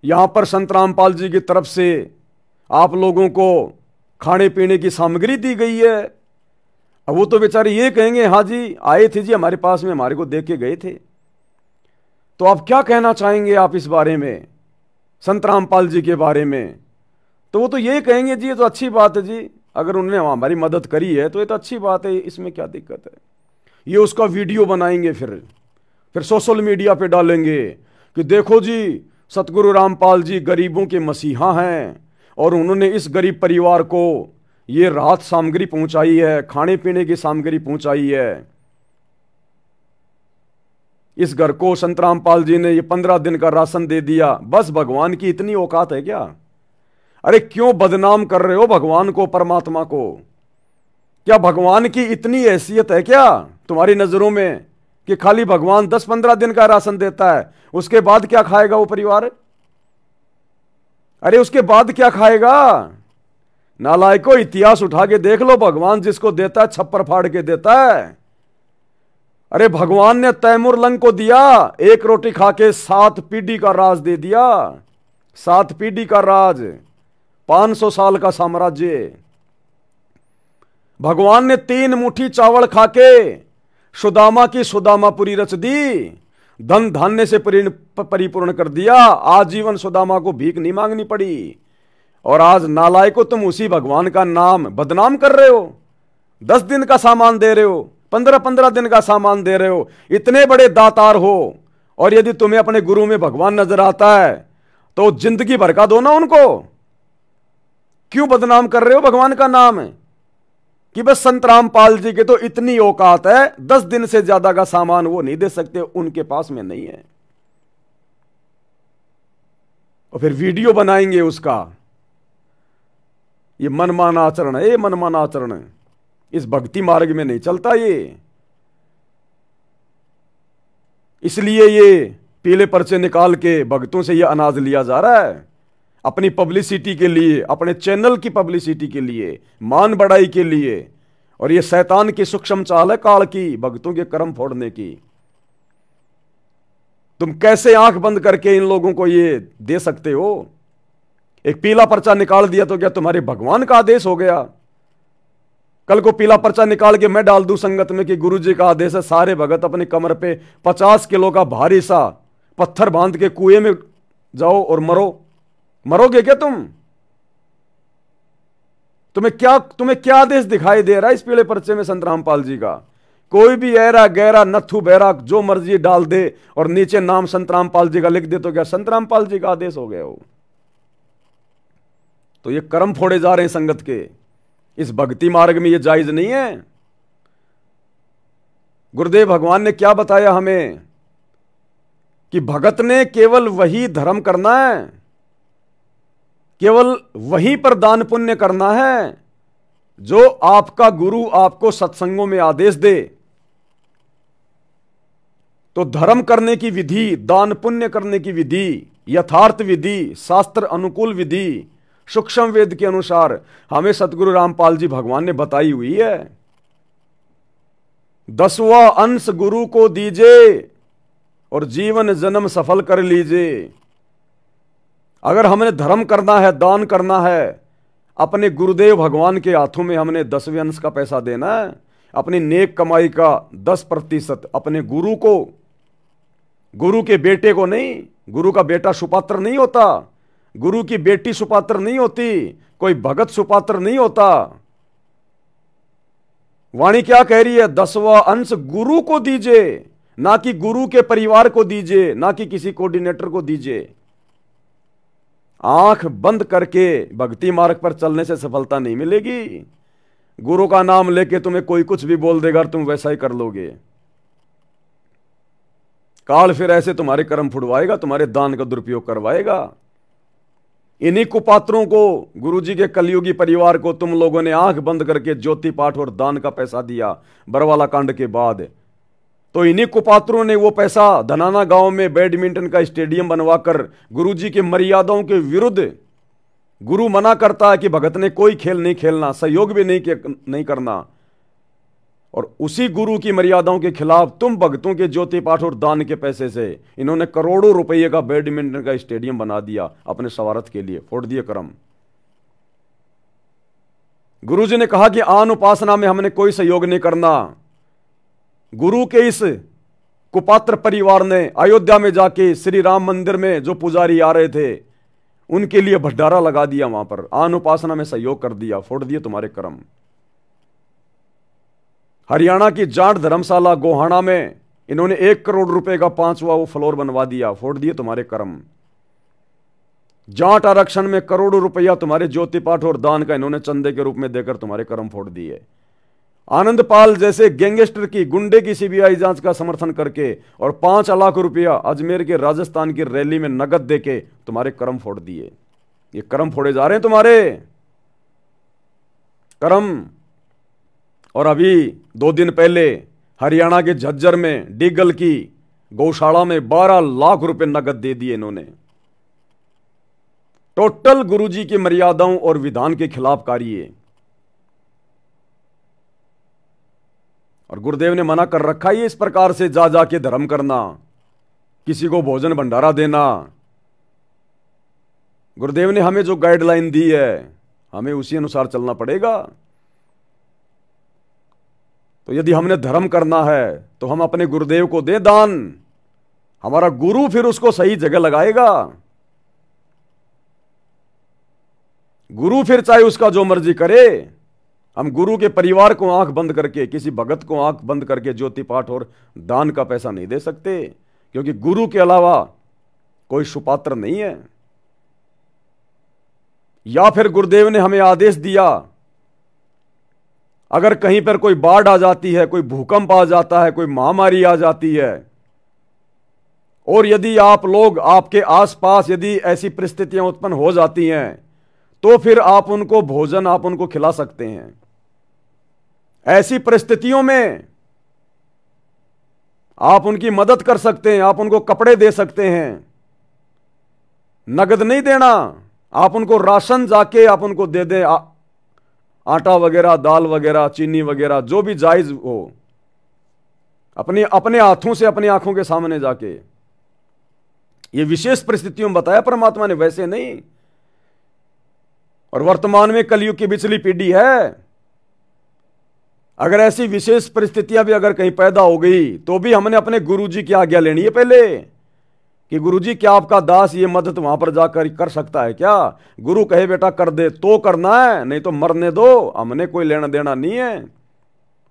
Speaker 1: यहां पर संत रामपाल जी की तरफ से आप लोगों को खाने पीने की सामग्री दी गई है। अब वो तो बेचारे ये कहेंगे हाँ जी आए थे जी हमारे पास में, हमारे को दे के गए थे। तो आप क्या कहना चाहेंगे आप इस बारे में, संत रामपाल जी के बारे में? तो वो तो ये कहेंगे जी ये तो अच्छी बात है जी, अगर उन्होंने हमारी मदद करी है तो ये तो अच्छी बात है, इसमें क्या दिक्कत है। ये उसका वीडियो बनाएंगे, फिर सोशल मीडिया पे डालेंगे कि देखो जी सतगुरु रामपाल जी गरीबों के मसीहा हैं और उन्होंने इस गरीब परिवार को ये राहत सामग्री पहुंचाई है, खाने पीने की सामग्री पहुंचाई है। इस घर को संत रामपाल जी ने ये 15 दिन का राशन दे दिया, बस भगवान की इतनी औकात है क्या? अरे क्यों बदनाम कर रहे हो भगवान को, परमात्मा को? क्या भगवान की इतनी हैसियत है क्या तुम्हारी नजरों में कि खाली भगवान 10-15 दिन का राशन देता है, उसके बाद क्या खाएगा वो परिवार? अरे उसके बाद क्या खाएगा? नालायको, इतिहास उठा के देख लो, भगवान जिसको देता है छप्पर फाड़ के देता है। अरे भगवान ने तैमूर लंग को दिया, एक रोटी खा के 7 पीढ़ी का राज दे दिया। 7 पीढ़ी का राज, 500 साल का साम्राज्य। भगवान ने 3 मुट्ठी चावल खा के सुदामा की सुदामापुरी रच दी, धन धान्य से परिपूर्ण कर दिया। आजीवन सुदामा को भीख नहीं मांगनी पड़ी। और आज नालायको, तुम उसी भगवान का नाम बदनाम कर रहे हो। 10 दिन का सामान दे रहे हो, 15-15 दिन का सामान दे रहे हो, इतने बड़े दातार हो। और यदि तुम्हें अपने गुरु में भगवान नजर आता है तो जिंदगी भर का दो ना उनको। क्यों बदनाम कर रहे हो भगवान का नाम? कि बस संत रामपाल जी के तो इतनी औकात है, 10 दिन से ज्यादा का सामान वो नहीं दे सकते, उनके पास में नहीं है। और फिर वीडियो बनाएंगे उसका। ये मनमाना आचरण है, ये मनमाना आचरण इस भक्ति मार्ग में नहीं चलता ये। इसलिए ये पीले पर्चे निकाल के भक्तों से ये अनाज लिया जा रहा है, अपनी पब्लिसिटी के लिए, अपने चैनल की पब्लिसिटी के लिए, मान बढ़ाई के लिए। और ये शैतान की सूक्ष्म चाल है काल की, भक्तों के कर्म फोड़ने की। तुम कैसे आंख बंद करके इन लोगों को ये दे सकते हो? एक पीला पर्चा निकाल दिया तो क्या तुम्हारे भगवान का आदेश हो गया? कल को पीला पर्चा निकाल के मैं डाल दूं संगत में कि गुरुजी का आदेश है, सारे भगत अपनी कमर पे 50 किलो का भारी सा पत्थर बांध के कुएं में जाओ और मरो। मरोगे क्या तुम? तुम्हें क्या आदेश दिखाई दे रहा है इस पीले पर्चे में संत रामपाल जी का? कोई भी ऐरा गहरा नथु बहरा जो मर्जी डाल दे और नीचे नाम संत रामपाल जी का लिख दे तो क्या संत रामपाल जी का आदेश हो गया हो? तो ये कर्म फोड़े जा रहे हैं संगत के। इस भक्ति मार्ग में ये जायज नहीं है। गुरुदेव भगवान ने क्या बताया हमें कि भगत ने केवल वही धर्म करना है, केवल वहीं पर दान पुण्य करना है जो आपका गुरु आपको सत्संगों में आदेश दे। तो धर्म करने की विधि, दान पुण्य करने की विधि, यथार्थ विधि, शास्त्र अनुकूल विधि, सूक्ष्म वेद के अनुसार हमें सतगुरु रामपाल जी भगवान ने बताई हुई है। 10वां अंश गुरु को दीजिए और जीवन जन्म सफल कर लीजिए। अगर हमने धर्म करना है, दान करना है, अपने गुरुदेव भगवान के हाथों में हमने 10वें अंश का पैसा देना है। अपनी नेक कमाई का 10% अपने गुरु को, गुरु के बेटे को नहीं। गुरु का बेटा सुपात्र नहीं होता, गुरु की बेटी सुपात्र नहीं होती, कोई भगत सुपात्र नहीं होता। वाणी क्या कह रही है? 10वां अंश गुरु को दीजिए, ना कि गुरु के परिवार को दीजिए, ना कि किसी कोऑर्डिनेटर को दीजिए। आंख बंद करके भक्ति मार्ग पर चलने से सफलता नहीं मिलेगी। गुरु का नाम लेके तुम्हें कोई कुछ भी बोल देगा और तुम वैसा ही कर लोगे। काल फिर ऐसे तुम्हारे कर्म फुड़वाएगा, तुम्हारे दान का दुरुपयोग करवाएगा। इन्हीं कुपात्रों को, गुरुजी के कलयुगी परिवार को तुम लोगों ने आंख बंद करके ज्योति पाठ और दान का पैसा दिया बरवाला कांड के बाद। तो इन्हीं कुपात्रों ने वो पैसा धनाना गांव में बैडमिंटन का स्टेडियम बनवाकर गुरुजी की मर्यादाओं के विरुद्ध, गुरु मना करता है कि भगत ने कोई खेल नहीं खेलना, सहयोग भी नहीं करना, और उसी गुरु की मर्यादाओं के खिलाफ तुम भक्तों के ज्योति पाठ और दान के पैसे से इन्होंने करोड़ों रुपये का बैडमिंटन का स्टेडियम बना दिया अपने स्वार्थ के लिए। फोड़ दिए कर्म। गुरुजी ने कहा कि आन उपासना में हमने कोई सहयोग नहीं करना। गुरु के इस कुपात्र परिवार ने अयोध्या में जाके श्री राम मंदिर में जो पुजारी आ रहे थे उनके लिए भंडारा लगा दिया, वहां पर आन उपासना में सहयोग कर दिया। फोड़ दिए तुम्हारे कर्म। हरियाणा की जाट धर्मशाला गोहाना में इन्होंने 1 करोड़ रुपए का 5वां वो फ्लोर बनवा दिया। फोड़ दिए तुम्हारे कर्म। जाट आरक्षण में करोड़ों रुपया तुम्हारे ज्योति पाठ और दान का इन्होंने चंदे के रूप में देकर तुम्हारे कर्म फोड़ दिए। आनंदपाल जैसे गैंगस्टर की, गुंडे की सीबीआई जांच का समर्थन करके और 5 लाख रुपया अजमेर के राजस्थान की रैली में नगद देके तुम्हारे कर्म फोड़ दिए। ये कर्म फोड़े जा रहे हैं तुम्हारे कर्म। और अभी 2 दिन पहले हरियाणा के झज्जर में डीगल की गौशाला में 12 लाख रुपए नगद दे दिए इन्होंने। टोटल गुरुजी की मर्यादाओं और विधान के खिलाफ कार्य। और गुरुदेव ने मना कर रखा है इस प्रकार से जा जाके धर्म करना, किसी को भोजन भंडारा देना। गुरुदेव ने हमें जो गाइडलाइन दी है हमें उसी अनुसार चलना पड़ेगा। तो यदि हमने धर्म करना है तो हम अपने गुरुदेव को दे दान, हमारा गुरु फिर उसको सही जगह लगाएगा। गुरु फिर चाहे उसका जो मर्जी करे। हम गुरु के परिवार को आंख बंद करके, किसी भगत को आंख बंद करके ज्योति पाठ और दान का पैसा नहीं दे सकते, क्योंकि गुरु के अलावा कोई सुपात्र नहीं है। या फिर गुरुदेव ने हमें आदेश दिया, अगर कहीं पर कोई बाढ़ आ जाती है, कोई भूकंप आ जाता है, कोई महामारी आ जाती है, और यदि आप लोग, आपके आसपास यदि ऐसी परिस्थितियां उत्पन्न हो जाती हैं, तो फिर आप उनको भोजन, आप उनको खिला सकते हैं। ऐसी परिस्थितियों में आप उनकी मदद कर सकते हैं, आप उनको कपड़े दे सकते हैं। नगद नहीं देना, आप उनको राशन जाके आप उनको दे दें, आटा वगैरह, दाल वगैरह, चीनी वगैरह, जो भी जायज हो, अपने हाथों से, अपनी आंखों के सामने जाके। ये विशेष परिस्थितियों में बताया परमात्मा ने, वैसे नहीं। और वर्तमान में कलयुग की बिचली पीढ़ी है, अगर ऐसी विशेष परिस्थितियां भी अगर कहीं पैदा हो गई तो भी हमने अपने गुरुजी की आज्ञा लेनी है पहले, कि गुरुजी क्या आपका दास ये मदद वहां पर जाकर कर सकता है क्या? गुरु कहे बेटा कर दे तो करना है, नहीं तो मरने दो, हमने कोई लेना देना नहीं है।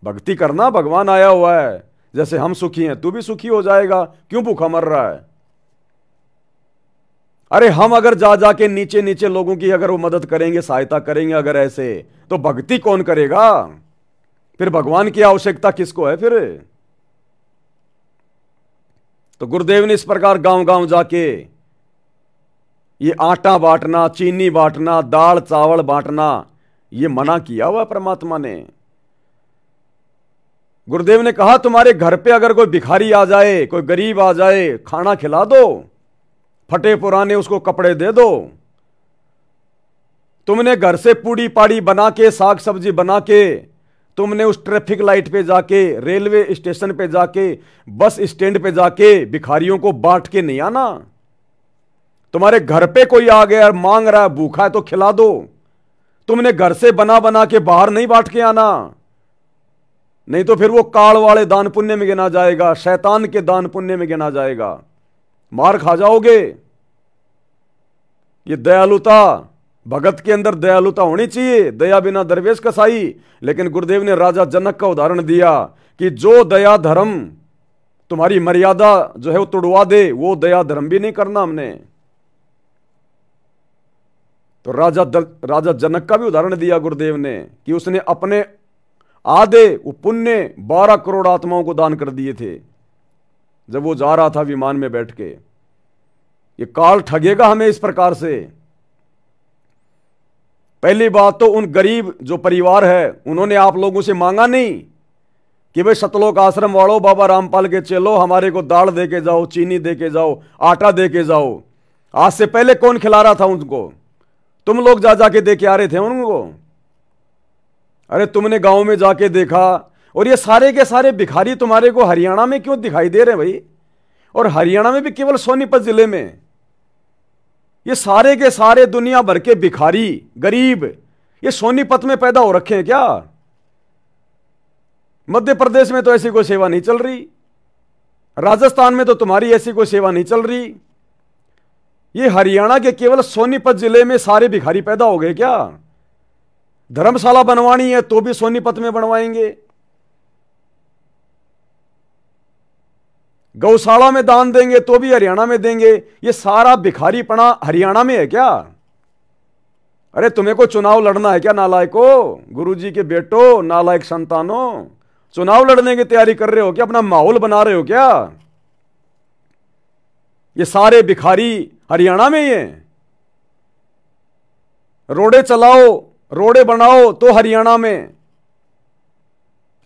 Speaker 1: भक्ति करना, भगवान आया हुआ है, जैसे हम सुखी हैं तू भी सुखी हो जाएगा, क्यों भूखा मर रहा है? अरे हम अगर जा जाके नीचे नीचे लोगों की अगर वो मदद करेंगे, सहायता करेंगे अगर ऐसे, तो भक्ति कौन करेगा? फिर भगवान की आवश्यकता किसको है फिर? तो गुरुदेव ने इस प्रकार गांव गांव जाके ये आटा बांटना, चीनी बांटना, दाल चावल बांटना, ये मना किया हुआ परमात्मा ने। गुरुदेव ने कहा तुम्हारे घर पे अगर कोई भिखारी आ जाए, कोई गरीब आ जाए, खाना खिला दो, फटे पुराने उसको कपड़े दे दो। तुमने घर से पूड़ी पाड़ी बना के, साग सब्जी बना के, तुमने उस ट्रैफिक लाइट पे जाके, रेलवे स्टेशन पे जाके, बस स्टैंड पे जाके भिखारियों को बांट के नहीं आना। तुम्हारे घर पे कोई आ गया मांग रहा है, भूखा है, तो खिला दो। तुमने घर से बना बना के बाहर नहीं बांट के आना, नहीं तो फिर वो काल वाले दान पुण्य में गिना जाएगा, शैतान के दान पुण्य में गिना जाएगा, मार खा जाओगे। ये दयालुता, भगत के अंदर दयालुता होनी चाहिए, दया बिना दरवेश कसाई। लेकिन गुरुदेव ने राजा जनक का उदाहरण दिया कि जो दया धर्म तुम्हारी मर्यादा जो है वो तोड़वा दे, वो दया धर्म भी नहीं करना हमने। तो राजा जनक का भी उदाहरण दिया गुरुदेव ने कि उसने अपने आधे वो पुण्य 12 करोड़ आत्माओं को दान कर दिए थे जब वो जा रहा था विमान में बैठ के। ये काल ठगेगा हमें इस प्रकार से। पहली बात तो उन गरीब जो परिवार है उन्होंने आप लोगों से मांगा नहीं कि भाई सतलोक आश्रम वालों, बाबा रामपाल के चलो हमारे को दाल दे के जाओ, चीनी दे के जाओ, आटा दे के जाओ। आज से पहले कौन खिला रहा था उनको? तुम लोग जा जाके दे के आ रहे थे उनको। अरे तुमने गांव में जाके देखा, और ये सारे के सारे भिखारी तुम्हारे को हरियाणा में क्यों दिखाई दे रहे हैं भाई? और हरियाणा में भी केवल सोनीपत जिले में ये सारे के सारे दुनिया भर के भिखारी गरीब ये सोनीपत में पैदा हो रखे हैं क्या? मध्य प्रदेश में तो ऐसी कोई सेवा नहीं चल रही, राजस्थान में तो तुम्हारी ऐसी कोई सेवा नहीं चल रही। ये हरियाणा के केवल सोनीपत जिले में सारे भिखारी पैदा हो गए क्या? धर्मशाला बनवानी है तो भी सोनीपत में बनवाएंगे, गौशाला में दान देंगे तो भी हरियाणा में देंगे। ये सारा भिखारीपना हरियाणा में है क्या? अरे तुम्हें को चुनाव लड़ना है क्या नालायको? गुरुजी के बेटो, नालायक संतानों, चुनाव लड़ने की तैयारी कर रहे हो क्या? अपना माहौल बना रहे हो क्या? ये सारे भिखारी हरियाणा में ही हैं। रोडे चलाओ, रोडे बनाओ तो हरियाणा में,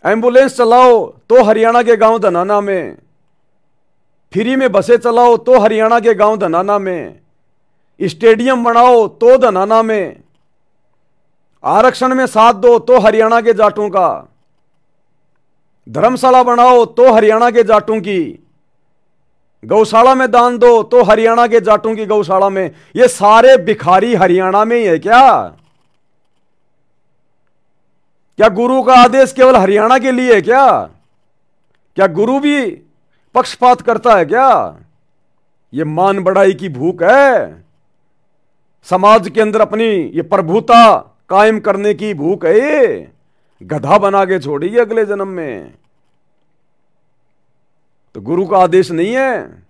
Speaker 1: एम्बुलेंस चलाओ तो हरियाणा के गांव धनाना में, फ्री में बसें चलाओ तो हरियाणा के गांव धनाना में, स्टेडियम बनाओ तो धनाना में, आरक्षण में साथ दो तो हरियाणा के जाटों का, धर्मशाला बनाओ तो हरियाणा के जाटों की, गौशाला में दान दो तो हरियाणा के जाटों की गौशाला में। ये सारे भिखारी हरियाणा में ही है क्या? क्या गुरु का आदेश केवल हरियाणा के लिए है क्या? क्या गुरु भी पक्षपात करता है क्या? ये मान बढ़ाई की भूख है, समाज के अंदर अपनी ये प्रभुता कायम करने की भूख है। ये गधा बना के छोड़ेगी अगले जन्म में। तो गुरु का आदेश नहीं है।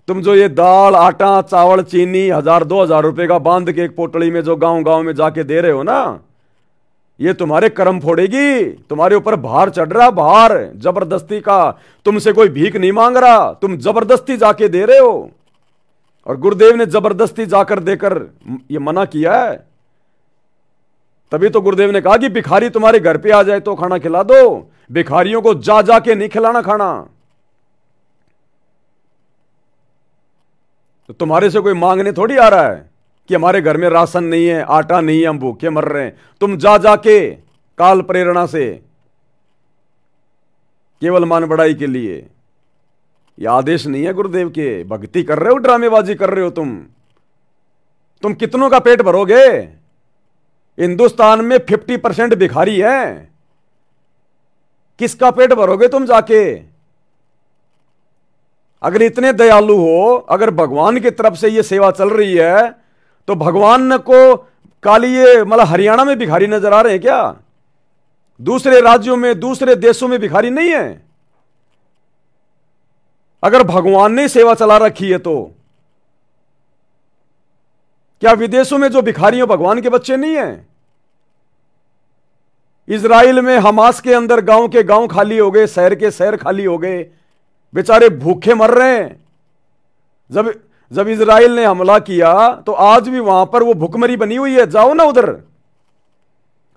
Speaker 1: तुम जो ये दाल, आटा, चावल, चीनी 1000-2000 रुपए का बांध के एक पोटली में जो गांव गांव में जाके दे रहे हो ना, ये तुम्हारे कर्म फोड़ेगी। तुम्हारे ऊपर भार चढ़ रहा, भार जबरदस्ती का। तुमसे कोई भीख नहीं मांग रहा, तुम जबरदस्ती जाके दे रहे हो। और गुरुदेव ने जबरदस्ती जाकर देकर ये मना किया है। तभी तो गुरुदेव ने कहा कि भिखारी तुम्हारे घर पे आ जाए तो खाना खिला दो, भिखारियों को जा जाके नहीं खिलाना खाना। तो तुम्हारे से कोई मांगने थोड़ी आ रहा है कि हमारे घर में राशन नहीं है, आटा नहीं है, हम भूखे मर रहे हैं। तुम जा जाके काल प्रेरणा से, केवल मान बढ़ाई के लिए। यह आदेश नहीं है गुरुदेव के। भक्ति कर रहे हो, ड्रामेबाजी कर रहे हो तुम कितनों का पेट भरोगे? हिंदुस्तान में 50% भिखारी है, किसका पेट भरोगे तुम जाके? अगर इतने दयालु हो, अगर भगवान की तरफ से ये सेवा चल रही है, तो भगवान को काली ये मतलब हरियाणा में भिखारी नजर आ रहे हैं क्या? दूसरे राज्यों में, दूसरे देशों में भिखारी नहीं है? अगर भगवान ने सेवा चला रखी है तो क्या विदेशों में जो भिखारी हो भगवान के बच्चे नहीं है? इजराइल में हमास के अंदर गांव के गांव खाली हो गए, शहर के शहर खाली हो गए, बेचारे भूखे मर रहे हैं। जब इजराइल ने हमला किया तो आज भी वहां पर वो भुखमरी बनी हुई है। जाओ ना उधर,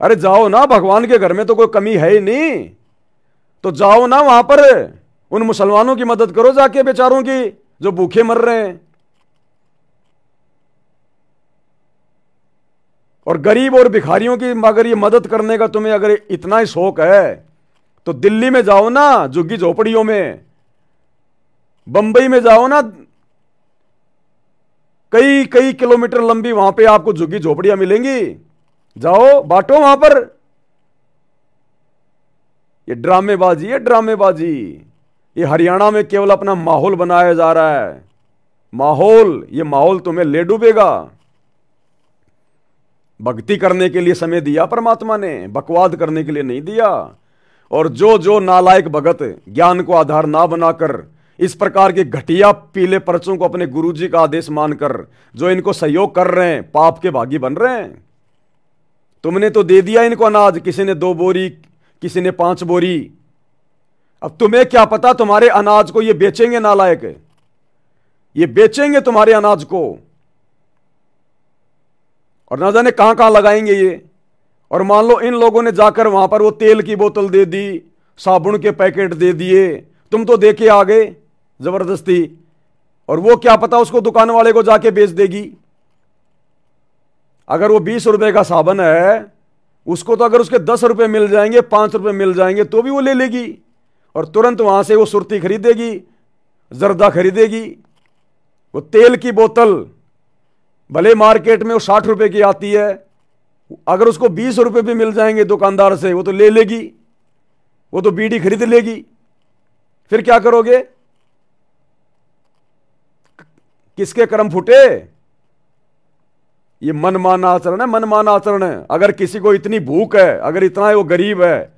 Speaker 1: अरे जाओ ना, भगवान के घर में तो कोई कमी है ही नहीं। तो जाओ ना वहां पर, उन मुसलमानों की मदद करो जाके, बेचारों की जो भूखे मर रहे हैं। और गरीब और भिखारियों की अगर ये मदद करने का तुम्हें अगर इतना ही शौक है तो दिल्ली में जाओ ना, झुग्गी झोपड़ियों में, बंबई में जाओ ना, कई कई किलोमीटर लंबी वहां पे आपको झुग्गी झोपड़ियां मिलेंगी। जाओ बांटो वहां पर। ये ड्रामेबाजी है, ड्रामेबाजी। ये हरियाणा में केवल अपना माहौल बनाया जा रहा है। माहौल, ये माहौल तुम्हें ले डूबेगा। भक्ति करने के लिए समय दिया परमात्मा ने, बकवाद करने के लिए नहीं दिया। और जो नालायक भगत ज्ञान को आधार ना बनाकर इस प्रकार के घटिया पीले पर्चों को अपने गुरुजी का आदेश मानकर जो इनको सहयोग कर रहे हैं, पाप के भागी बन रहे हैं। तुमने तो दे दिया इनको अनाज, किसी ने 2 बोरी, किसी ने 5 बोरी। अब तुम्हें क्या पता तुम्हारे अनाज को ये बेचेंगे नालायक, ये बेचेंगे तुम्हारे अनाज को, और ना जाने कहां कहां लगाएंगे ये। और मान लो इन लोगों ने जाकर वहां पर वो तेल की बोतल दे दी, साबुन के पैकेट दे दिए, तुम तो दे के आ गए जबरदस्ती, और वो क्या पता उसको दुकान वाले को जाके बेच देगी। अगर वो 20 रुपए का साबुन है, उसको तो अगर उसके 10 रुपए मिल जाएंगे, 5 रुपए मिल जाएंगे तो भी वो ले लेगी, और तुरंत वहां से वो सुरती खरीदेगी, जर्दा खरीदेगी। वो तेल की बोतल भले मार्केट में वो 60 रुपए की आती है, अगर उसको 20 रुपए भी मिल जाएंगे दुकानदार से, वो तो ले लेगी, वो तो बीड़ी खरीद लेगी। फिर क्या करोगे? किसके कर्म फूटे? ये मनमाना आचरण है, मनमाना आचरण है। अगर किसी को इतनी भूख है, अगर इतना वो गरीब है,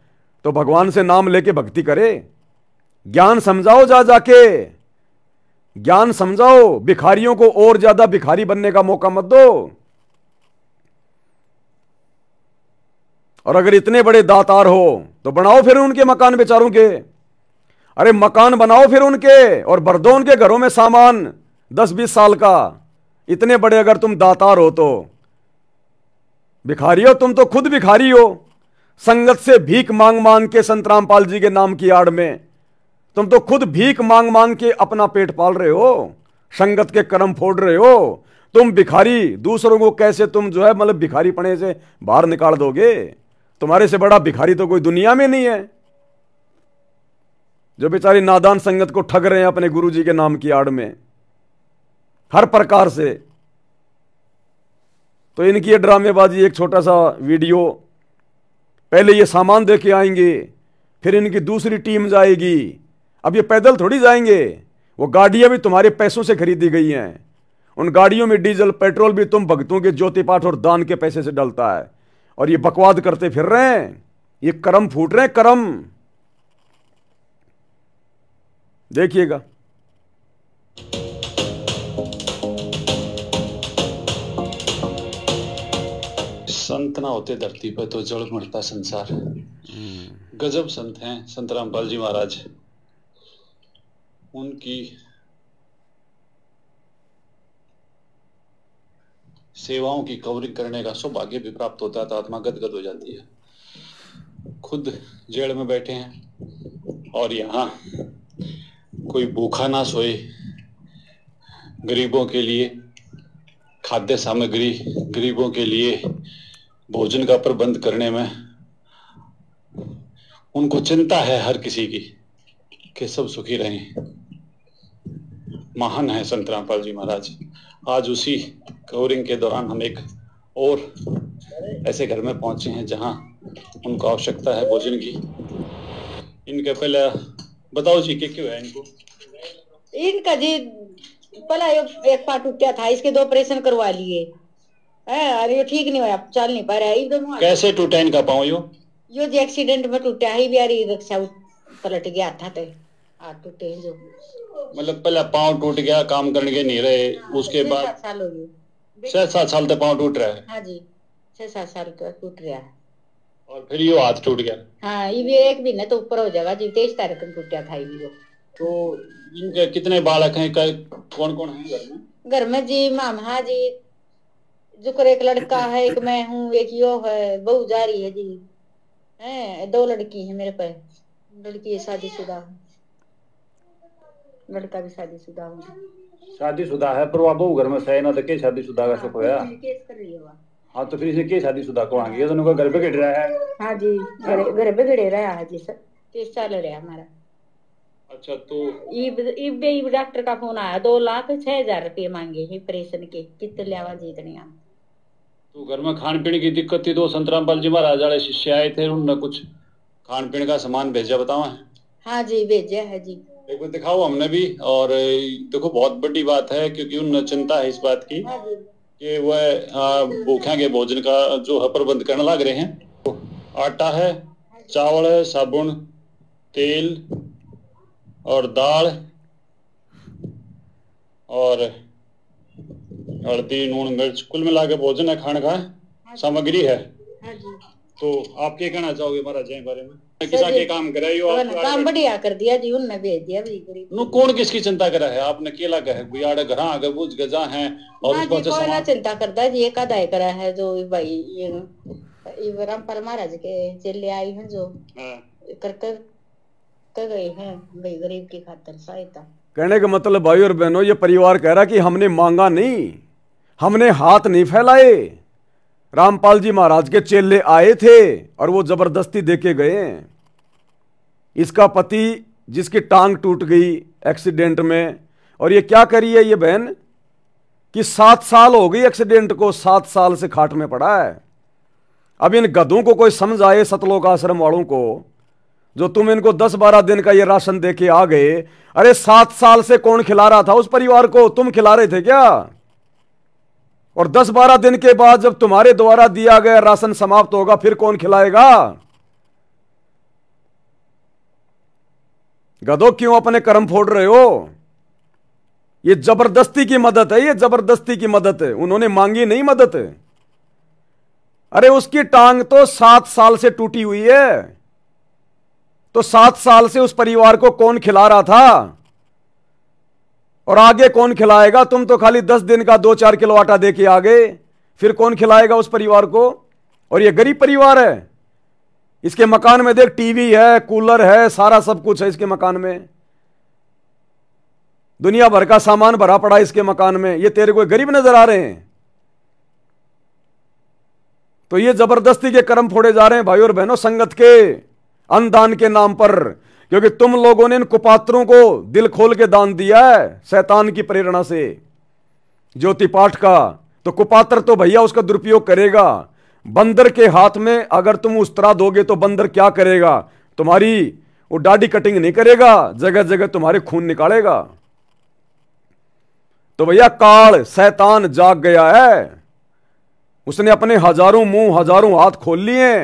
Speaker 1: तो भगवान से नाम लेके भक्ति करे। ज्ञान समझाओ, जा जाके ज्ञान समझाओ। भिखारियों को और ज्यादा भिखारी बनने का मौका मत दो। और अगर इतने बड़े दातार हो तो बनाओ फिर उनके मकान बेचारों के। अरे मकान बनाओ फिर उनके और भर दो उनके घरों में सामान 10-20 साल का। इतने बड़े अगर तुम दातार हो तो भिखारी हो, तुम तो खुद भिखारी हो। संगत से भीख मांग मांग के संत रामपाल जी के नाम की आड़ में तुम तो खुद भीख मांग मांग के अपना पेट पाल रहे हो, संगत के कर्म फोड़ रहे हो। तुम भिखारी दूसरों को कैसे तुम जो है मतलब भिखारी पने से बाहर निकाल दोगे? तुम्हारे से बड़ा भिखारी तो कोई दुनिया में नहीं है, जो बेचारी नादान संगत को ठग रहे हैं अपने गुरु जी के नाम की आड़ में हर प्रकार से। तो इनकी ये ड्रामेबाजी, एक छोटा सा वीडियो, पहले ये सामान दे के आएंगे, फिर इनकी दूसरी टीम जाएगी। अब ये पैदल थोड़ी जाएंगे, वो गाड़ियां भी तुम्हारे पैसों से खरीदी गई हैं। उन गाड़ियों में डीजल पेट्रोल भी तुम भक्तों के ज्योति पाठ और दान के पैसे से डलता है। और ये बकवाद करते फिर रहे हैं, ये कर्म फूट रहे हैं, कर्म देखिएगा।
Speaker 2: संत ना होते धरती पर तो जड़ मरता संसार। गजब संत हैं संत रामपाल जी महाराज। उनकी सेवाओं की कवरिंग करने का सौभाग्य भी प्राप्त होता है तो आत्मा गदगद हो जाती है। खुद जेल में बैठे हैं और यहाँ कोई भूखा ना सोए, गरीबों के लिए खाद्य सामग्री, गरीबों के लिए भोजन का प्रबंध करने में उनको चिंता है हर किसी की कि सब सुखी रहें। महान है संत रामपाल जी महाराज। आज उसी कवरिंग के दौरान हम एक और ऐसे घर में पहुंचे हैं जहां उनको आवश्यकता है भोजन की। इनके पहले बताओ जी क्या क्यों है इनको?
Speaker 3: इनका जी पहला एक पार्ट टूटा था, इसके 2 ऑपरेशन करवा लिए। अरे ये ठीक नहीं हुआ, चल नहीं पा रहा है एकदम।
Speaker 2: कैसे टूटा इनका पाँव? यो
Speaker 3: जी एक्सीडेंट में टूटा है, बिहारी रिक्शा पलट गया था तो हाथ टूटे जो।
Speaker 2: मतलब पहले पाँव टूट गया, काम करने के नहीं रहे, उसके बाद
Speaker 3: 6-7 साल हो गए।
Speaker 2: 6-7 साल तक पाँव टूट रहा है?
Speaker 3: हाँ जी 6-7 साल तक टूट रहा है।
Speaker 2: और फिर यो हाथ टूट गया?
Speaker 3: हाँ ये भी एक दिन तो ऊपर हो जाएगा जी। 23 तारीख को टूटा था ये भी।
Speaker 2: तो इनके कितने बालक हैं, कौन कौन है घर में?
Speaker 3: घर में जी मामा जी जुकर एक लड़का है, एक मैं हूँ, एक यो है, बहू जा रही है जी। 2 लड़की है मेरे पे। लड़की शादीशुदा है, लड़का भी शादीशुदा हो।
Speaker 2: शादीशुदा है पर वो बहू घर में सही ना तो के शादीशुदा का सुख होया।
Speaker 3: केस कर रही है।
Speaker 2: हाँ तो फिर इसे के शादीशुदा को आएंगे, ये दोनों का घर पे गिर रहा है।
Speaker 3: हाँ जी घर पे गिरे रहा है जी सर। केस चल रहा है हमारा।
Speaker 2: अच्छा तो
Speaker 3: इब डॉक्टर का फोन आया, 2,06,000 रुपये मांगे ऑपरेशन के। कितने लिया जी इतने?
Speaker 2: तो घर में खान पीने की दिक्कत थी तो संत रामपाल जी महाराज वाले शिष्य आए थे, उन्होंने कुछ खान पीने का सामान भेजा, बताओ?
Speaker 3: हाँ जी भेजा है जी।
Speaker 2: एक बार दिखाओ हमने भी। और देखो बहुत बड़ी बात है क्योंकि उन्हें चिंता है इस बात की कि वह भूखा के भोजन का जो है प्रबंध करने लग रहे हैं। तो आटा है, चावल है, साबुन, तेल और दाल और हल्दी, नून, मिर्च, कुल मिला के भोजन है, खाने का सामग्री है। तो आप क्या कहना चाहोगे महाराज जी बारे में? किसा के काम कराई हो आप?
Speaker 3: काम बढ़िया कर दिया जी, उन्होंने भेज दिया भी गरीब।
Speaker 2: नो कौन किसकी चिंता करा है? आपने केला का है बुयाड़ घर आगे बुझ गजा है और
Speaker 3: उसको अच्छा कोई ना चिंता करता जी। एक आधा करा है जो भाई ये रामपाल महाराज के चेले आई हैं जो कर गए हैं भाई गरीब की खातिर सहायता।
Speaker 1: कहने का मतलब भाई और बहनों, ये परिवार कह रहा कि हमने मांगा नहीं, हमने हाथ नहीं फैलाए। रामपाल जी महाराज के चेले आए थे और वो जबरदस्ती देके गए। इसका पति जिसकी टांग टूट गई एक्सीडेंट में, और ये क्या करी है ये बहन कि 7 साल हो गई एक्सीडेंट को, 7 साल से खाट में पड़ा है। अब इन गधों को कोई समझ आए, सतलोक आश्रम वालों को, जो तुम इनको 10-12 दिन का ये राशन देके आ गए। अरे 7 साल से कौन खिला रहा था उस परिवार को? तुम खिला रहे थे क्या? और 10-12 दिन के बाद जब तुम्हारे द्वारा दिया गया राशन समाप्त होगा फिर कौन खिलाएगा? गधों क्यों अपने कर्म फोड़ रहे हो? ये जबरदस्ती की मदद है, ये जबरदस्ती की मदद है। उन्होंने मांगी नहीं मदद। अरे उसकी टांग तो 7 साल से टूटी हुई है, तो 7 साल से उस परिवार को कौन खिला रहा था और आगे कौन खिलाएगा? तुम तो खाली 10 दिन का 2-4 किलो आटा दे के आ गए, फिर कौन खिलाएगा उस परिवार को? और ये गरीब परिवार है, इसके मकान में देख टीवी है, कूलर है, सारा सब कुछ है इसके मकान में, दुनिया भर का सामान भरा पड़ा है इसके मकान में, ये तेरे को गरीब नजर आ रहे हैं? तो ये जबरदस्ती के कर्म फोड़े जा रहे हैं भाई और बहनों, संगत के अनदान के नाम पर, क्योंकि तुम लोगों ने इन कुपात्रों को दिल खोल के दान दिया है शैतान की प्रेरणा से, ज्योति पाठ का। तो कुपात्र तो भैया उसका दुरुपयोग करेगा। बंदर के हाथ में अगर तुम उस्तरा दोगे तो बंदर क्या करेगा? तुम्हारी वो दाढ़ी कटिंग नहीं करेगा, जगह जगह तुम्हारे खून निकालेगा। तो भैया काल शैतान जाग गया है, उसने अपने हजारों मुंह हजारों हाथ खोल लिए।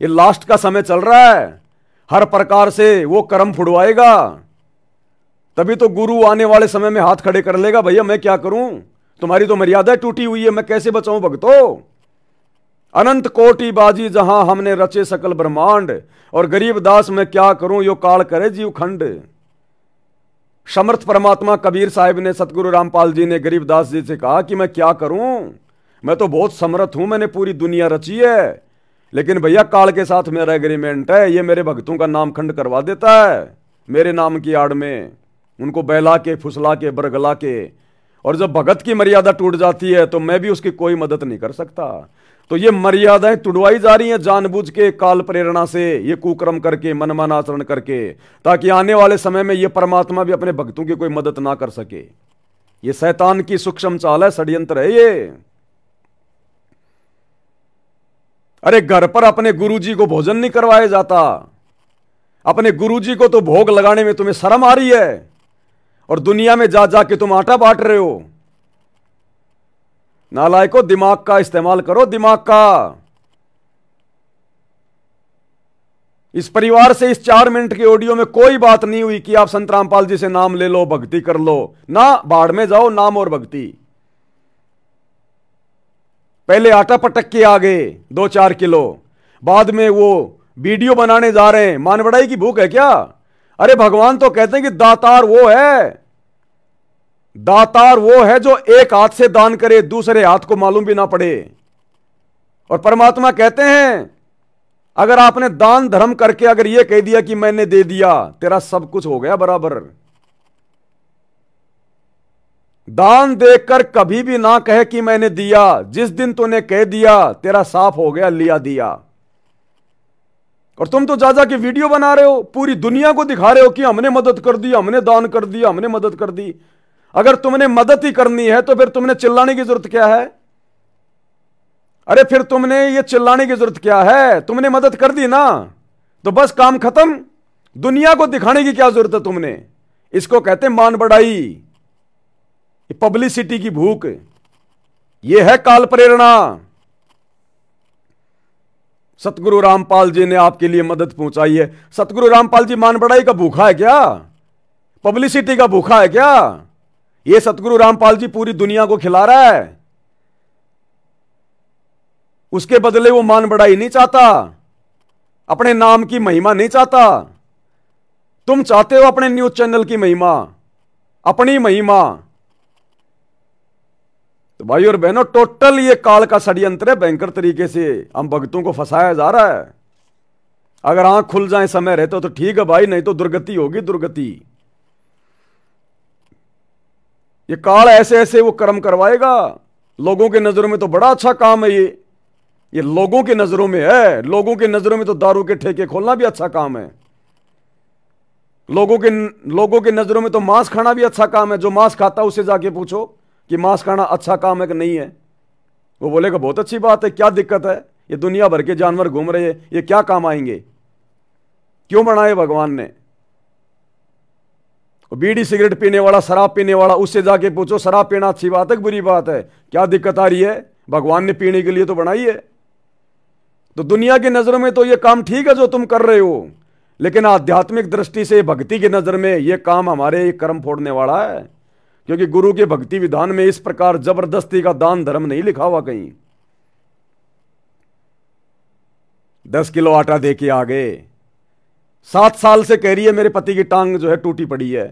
Speaker 1: ये लास्ट का समय चल रहा है, हर प्रकार से वो कर्म फुड़वाएगा। तभी तो गुरु आने वाले समय में हाथ खड़े कर लेगा, भैया मैं क्या करूं, तुम्हारी तो मर्यादा टूटी हुई है, मैं कैसे बचाऊं भक्तों? अनंत कोटि बाजी जहां हमने रचे सकल ब्रह्मांड, और गरीब दास मैं क्या करूं यो काल करे जीव खंड। समर्थ परमात्मा कबीर साहिब ने, सतगुरु रामपाल जी ने गरीबदास जी से कहा कि मैं क्या करूं, मैं तो बहुत समर्थ हूं, मैंने पूरी दुनिया रची है, लेकिन भैया काल के साथ मेरा एग्रीमेंट है, ये मेरे भक्तों का नाम खंड करवा देता है मेरे नाम की आड़ में, उनको बहला के फुसला के बरगला के। और जब भगत की मर्यादा टूट जाती है तो मैं भी उसकी कोई मदद नहीं कर सकता। तो ये मर्यादाएं तुड़वाई जा रही हैं जानबूझ के, काल प्रेरणा से, ये कुकर्म करके, मनमाना आचरण करके, ताकि आने वाले समय में ये परमात्मा भी अपने भक्तों की कोई मदद ना कर सके। ये शैतान की सूक्ष्म चाल है, षड्यंत्र है ये। अरे घर पर अपने गुरुजी को भोजन नहीं करवाया जाता, अपने गुरुजी को तो भोग लगाने में तुम्हें शर्म आ रही है, और दुनिया में जा जाके तुम आटा बांट रहे हो। नालायको, दिमाग का इस्तेमाल करो, दिमाग का। इस परिवार से इस 4 मिनट के ऑडियो में कोई बात नहीं हुई कि आप संत रामपाल जी से नाम ले लो, भक्ति कर लो ना, बाढ़ में जाओ नाम और भक्ति। पहले आटा पटक के आ गए 2-4 किलो, बाद में वो वीडियो बनाने जा रहे हैं। मान बढ़ाई की भूख है क्या? अरे भगवान तो कहते हैं कि दातार वो है, दातार वो है जो एक हाथ से दान करे, दूसरे हाथ को मालूम भी ना पड़े। और परमात्मा कहते हैं अगर आपने दान धर्म करके अगर ये कह दिया कि मैंने दे दिया, तेरा सब कुछ हो गया बराबर। दान देकर कभी भी ना कहे कि मैंने दिया, जिस दिन तूने कह दिया तेरा साफ हो गया, लिया दिया। और तुम तो जा के वीडियो बना रहे हो, पूरी दुनिया को दिखा रहे हो कि हमने मदद कर दी, हमने दान कर दिया, हमने मदद कर दी। अगर तुमने मदद ही करनी है तो फिर तुमने चिल्लाने की जरूरत क्या है? अरे फिर तुमने ये चिल्लाने की जरूरत क्या है? तुमने मदद कर दी ना, तो बस काम खत्म। दुनिया को दिखाने की क्या जरूरत है तुमने? इसको कहते हैं मान बढ़ाई, पब्लिसिटी की भूख। यह है काल प्रेरणा। सतगुरु रामपाल जी ने आपके लिए मदद पहुंचाई है। सतगुरु रामपाल जी मान बढ़ाई का भूखा है क्या? पब्लिसिटी का भूखा है क्या? ये सतगुरु रामपाल जी पूरी दुनिया को खिला रहा है, उसके बदले वो मान बढ़ाई नहीं चाहता, अपने नाम की महिमा नहीं चाहता। तुम चाहते हो अपने न्यूज चैनल की महिमा, अपनी महिमा। तो भाई और बहनों, टोटल ये काल का षड्यंत्र है, भयंकर तरीके से हम भक्तों को फंसाया जा रहा है। अगर आंख खुल जाए समय रहते तो ठीक है भाई, नहीं तो दुर्गति होगी, दुर्गति। ये काल ऐसे ऐसे वो कर्म करवाएगा। लोगों के नजरों में तो बड़ा अच्छा काम है ये लोगों की नजरों में है। लोगों की नजरों में तो दारू के ठेके खोलना भी अच्छा काम है। लोगों की नजरों में तो मांस खाना भी अच्छा काम है। जो मांस खाता है उससे जाके पूछो कि मांस खाना अच्छा काम है कि नहीं है, वो बोलेगा बहुत अच्छी बात है, क्या दिक्कत है, ये दुनिया भर के जानवर घूम रहे हैं, ये क्या काम आएंगे, क्यों बनाए भगवान ने। बीड़ी सिगरेट पीने वाला, शराब पीने वाला, उससे जाके पूछो शराब पीना अच्छी बात है कि बुरी बात है, क्या दिक्कत आ रही है, भगवान ने पीने के लिए तो बनाई है। तो दुनिया की नजरों में तो ये काम ठीक है जो तुम कर रहे हो, लेकिन आध्यात्मिक दृष्टि से, भक्ति की नजर में ये काम हमारे कर्म फोड़ने वाला है। क्योंकि गुरु के भक्ति विधान में इस प्रकार जबरदस्ती का दान धर्म नहीं लिखा हुआ कहीं। 10 किलो आटा दे के आ गए। 7 साल से कह रही है मेरे पति की टांग जो है टूटी पड़ी है।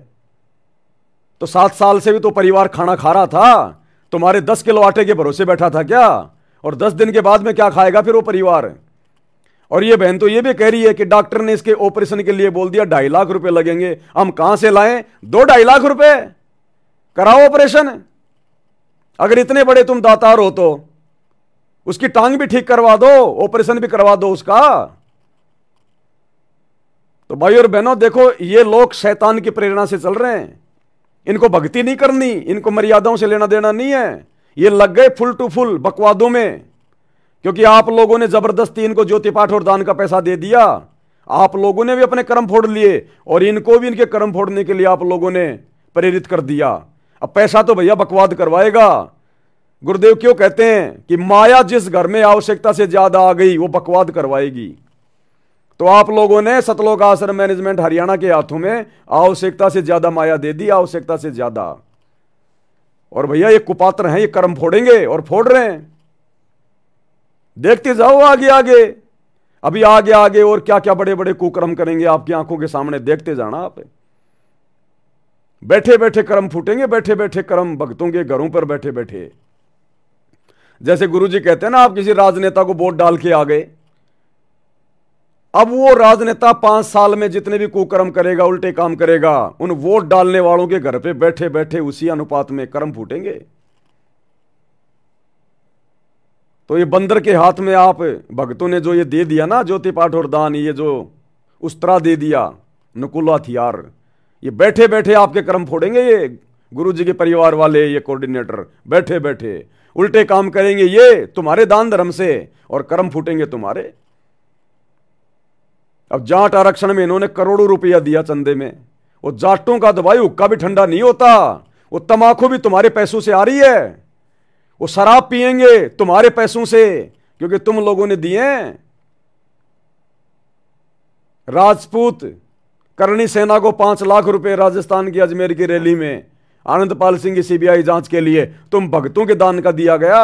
Speaker 1: तो 7 साल से भी तो परिवार खाना खा रहा था, तुम्हारे 10 किलो आटे के भरोसे बैठा था क्या? और 10 दिन के बाद में क्या खाएगा फिर वो परिवार? और ये बहन तो ये भी कह रही है कि डॉक्टर ने इसके ऑपरेशन के लिए बोल दिया 2.5 लाख रुपए लगेंगे। हम कहां से लाएं 2-2.5 लाख रुपए? कराओ ऑपरेशन। अगर इतने बड़े तुम दातार हो तो उसकी टांग भी ठीक करवा दो, ऑपरेशन भी करवा दो उसका। तो भाई और बहनों देखो, ये लोग शैतान की प्रेरणा से चल रहे हैं। इनको भक्ति नहीं करनी, इनको मर्यादाओं से लेना देना नहीं है। ये लग गए फुल टू फुल बकवादों में, क्योंकि आप लोगों ने जबरदस्ती इनको ज्योति पाठ और दान का पैसा दे दिया। आप लोगों ने भी अपने कर्म फोड़ लिए और इनको भी इनके कर्म फोड़ने के लिए आप लोगों ने प्रेरित कर दिया। अब पैसा तो भैया बकवाद करवाएगा। गुरुदेव क्यों कहते हैं कि माया जिस घर में आवश्यकता से ज्यादा आ गई वो बकवाद करवाएगी। तो आप लोगों ने सतलोक आश्रम मैनेजमेंट हरियाणा के हाथों में आवश्यकता से ज्यादा माया दे दी, आवश्यकता से ज्यादा। और भैया ये कुपात्र हैं, ये कर्म फोड़ेंगे और फोड़ रहे हैं। देखते जाओ आगे आगे, अभी आगे आगे और क्या क्या बड़े बड़े कुकर्म करेंगे आपकी आंखों के सामने, देखते जाना आप। बैठे बैठे कर्म फूटेंगे, बैठे बैठे कर्म भक्तों के घरों पर बैठे बैठे। जैसे गुरुजी कहते हैं ना, आप किसी राजनेता को वोट डाल के आ गए, अब वो राजनेता 5 साल में जितने भी कुकर्म करेगा, उल्टे काम करेगा, उन वोट डालने वालों के घर पे बैठे बैठे उसी अनुपात में कर्म फूटेंगे। तो ये बंदर के हाथ में आप भक्तों ने जो ये दे दिया ना ज्योति पाठ और दान, ये जो उस्तरा दे दिया, नकुल हथियार, ये बैठे बैठे आपके कर्म फोड़ेंगे। ये गुरुजी के परिवार वाले, ये कोऑर्डिनेटर बैठे बैठे उल्टे काम करेंगे ये तुम्हारे दान धर्म से, और कर्म फूटेंगे तुम्हारे। अब जाट आरक्षण में इन्होंने करोड़ों रुपया दिया चंदे में। वो जाटों का दवाई हुक्का भी ठंडा नहीं होता, वो तमाकू भी तुम्हारे पैसों से आ रही है, वो शराब पिएंगे तुम्हारे पैसों से, क्योंकि तुम लोगों ने दिए। राजपूत करणी सेना को 5 लाख रुपए राजस्थान की अजमेर की रैली में आनंदपाल सिंह की सीबीआई जांच के लिए तुम भक्तों के दान का दिया गया।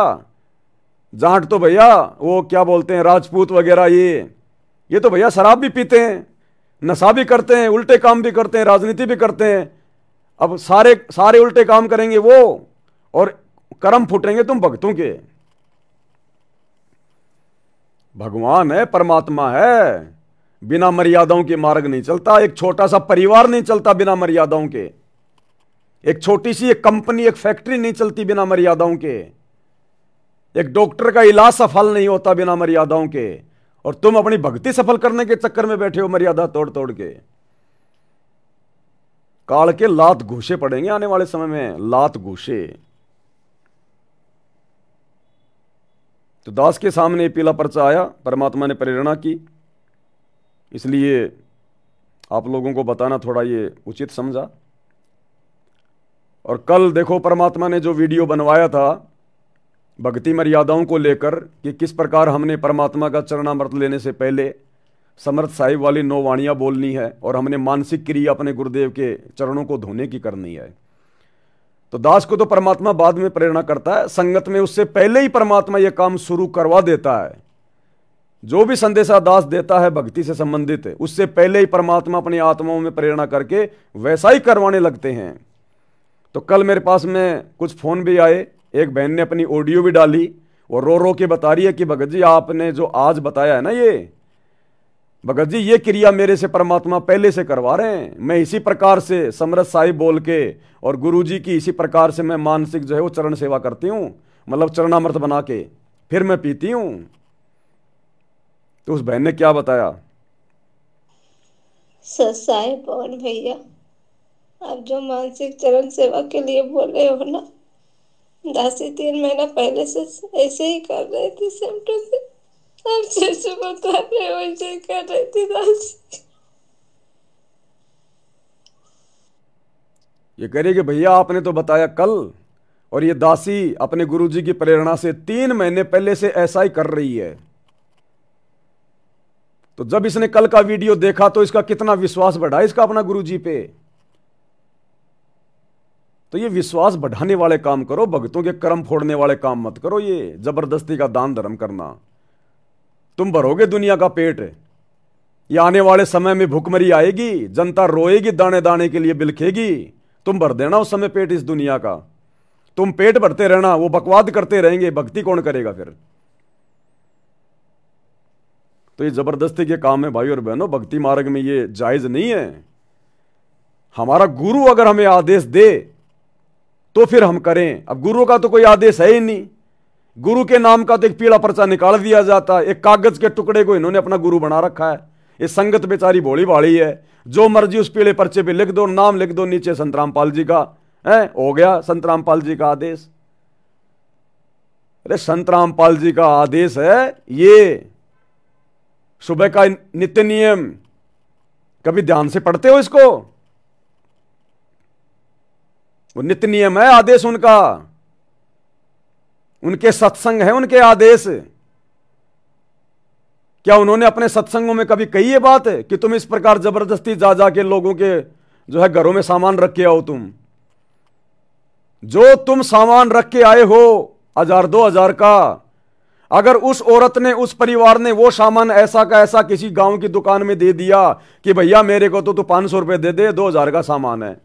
Speaker 1: जाट तो भैया वो क्या बोलते हैं, राजपूत वगैरह, ये तो भैया शराब भी पीते हैं, नशा भी करते हैं, उल्टे काम भी करते हैं, राजनीति भी करते हैं। अब सारे सारे उल्टे काम करेंगे वो, और कर्म फूटेंगे तुम भक्तों के। भगवान है, परमात्मा है, बिना मर्यादाओं के मार्ग नहीं चलता। एक छोटा सा परिवार नहीं चलता बिना मर्यादाओं के। एक छोटी सी एक कंपनी, एक फैक्ट्री नहीं चलती बिना मर्यादाओं के। एक डॉक्टर का इलाज सफल नहीं होता बिना मर्यादाओं के। और तुम अपनी भक्ति सफल करने के चक्कर में बैठे हो मर्यादा तोड़ तोड़ के। काल के लात घूसे पड़ेंगे आने वाले समय में, लात घूसे। तो दास के सामने पीला पर्चा आया, परमात्मा ने प्रेरणा की, इसलिए आप लोगों को बताना थोड़ा ये उचित समझा। और कल देखो परमात्मा ने जो वीडियो बनवाया था भक्ति मर्यादाओं को लेकर, कि किस प्रकार हमने परमात्मा का चरणामृत लेने से पहले समर्थ साहिब वाली 9 वाणियां बोलनी है, और हमने मानसिक क्रिया अपने गुरुदेव के चरणों को धोने की करनी है। तो दास को तो परमात्मा बाद में प्रेरणा करता है, संगत में उससे पहले ही परमात्मा यह काम शुरू करवा देता है। जो भी संदेशा दास देता है भक्ति से संबंधित, उससे पहले ही परमात्मा अपनी आत्माओं में प्रेरणा करके वैसा ही करवाने लगते हैं। तो कल मेरे पास में कुछ फोन भी आए, एक बहन ने अपनी ऑडियो भी डाली और रो रो के बता रही है कि भगत जी आपने जो आज बताया है ना, ये भगत जी ये क्रिया मेरे से परमात्मा पहले से करवा रहे हैं। मैं इसी प्रकार से समरथ साहिब बोल के और गुरुजी की इसी प्रकार से मैं मानसिक जो है वो चरण सेवा करती हूँ, मतलब चरणामृत बना के फिर मैं पीती हूँ। तो उस बहन ने क्या बताया,
Speaker 4: साहिब और भैया आप जो मानसिक चरण सेवा के लिए बोले हो ना, दासी 3 महीना पहले से ऐसे ही कर रही थी, सेम टू सेम आप जैसे बता रहे हो वैसे ही कर रही थी दासी।
Speaker 1: ये कह रही कि भैया आपने तो बताया कल, और ये दासी अपने गुरुजी की प्रेरणा से 3 महीने पहले से ऐसा ही कर रही है। तो जब इसने कल का वीडियो देखा तो इसका कितना विश्वास बढ़ा इसका अपना गुरुजी पे। तो ये विश्वास बढ़ाने वाले काम करो, भक्तों के कर्म फोड़ने वाले काम मत करो, ये जबरदस्ती का दान धर्म करना। तुम भरोगे दुनिया का पेट। ये आने वाले समय में भुखमरी आएगी, जनता रोएगी, दाने दाने के लिए बिलखेगी, तुम भर देना उस समय पेट इस दुनिया का। तुम पेट भरते रहना, वो बकवाद करते रहेंगे, भक्ति कौन करेगा फिर। तो ये जबरदस्ती के काम है भाई और बहनों, भक्ति मार्ग में ये जायज नहीं है। हमारा गुरु अगर हमें आदेश दे तो फिर हम करें। अब गुरु का तो कोई आदेश है ही नहीं। गुरु के नाम का तो एक पीला पर्चा निकाल दिया जाता है, एक कागज के टुकड़े को इन्होंने अपना गुरु बना रखा है। ये संगत बेचारी भोली भाली है, जो मर्जी उस पीले पर्चे पे लिख दो, नाम लिख दो नीचे संत रामपाल जी का, है हो गया संत रामपाल जी का आदेश। अरे संत रामपाल जी का आदेश है ये सुबह का नित्य नियम, कभी ध्यान से पढ़ते हो इसको? वो नित्य नियम है आदेश उनका, उनके सत्संग है उनके आदेश। क्या उन्होंने अपने सत्संगों में कभी कही ये बात है कि तुम इस प्रकार जबरदस्ती जा जाके लोगों के जो है घरों में सामान रख के आओ? तुम जो तुम सामान रख के आए हो 1000-2000 का, अगर उस औरत ने, उस परिवार ने वो सामान ऐसा का ऐसा किसी गांव की दुकान में दे दिया कि भैया मेरे को तो तू 500 रुपए दे दे, 2000 का सामान है,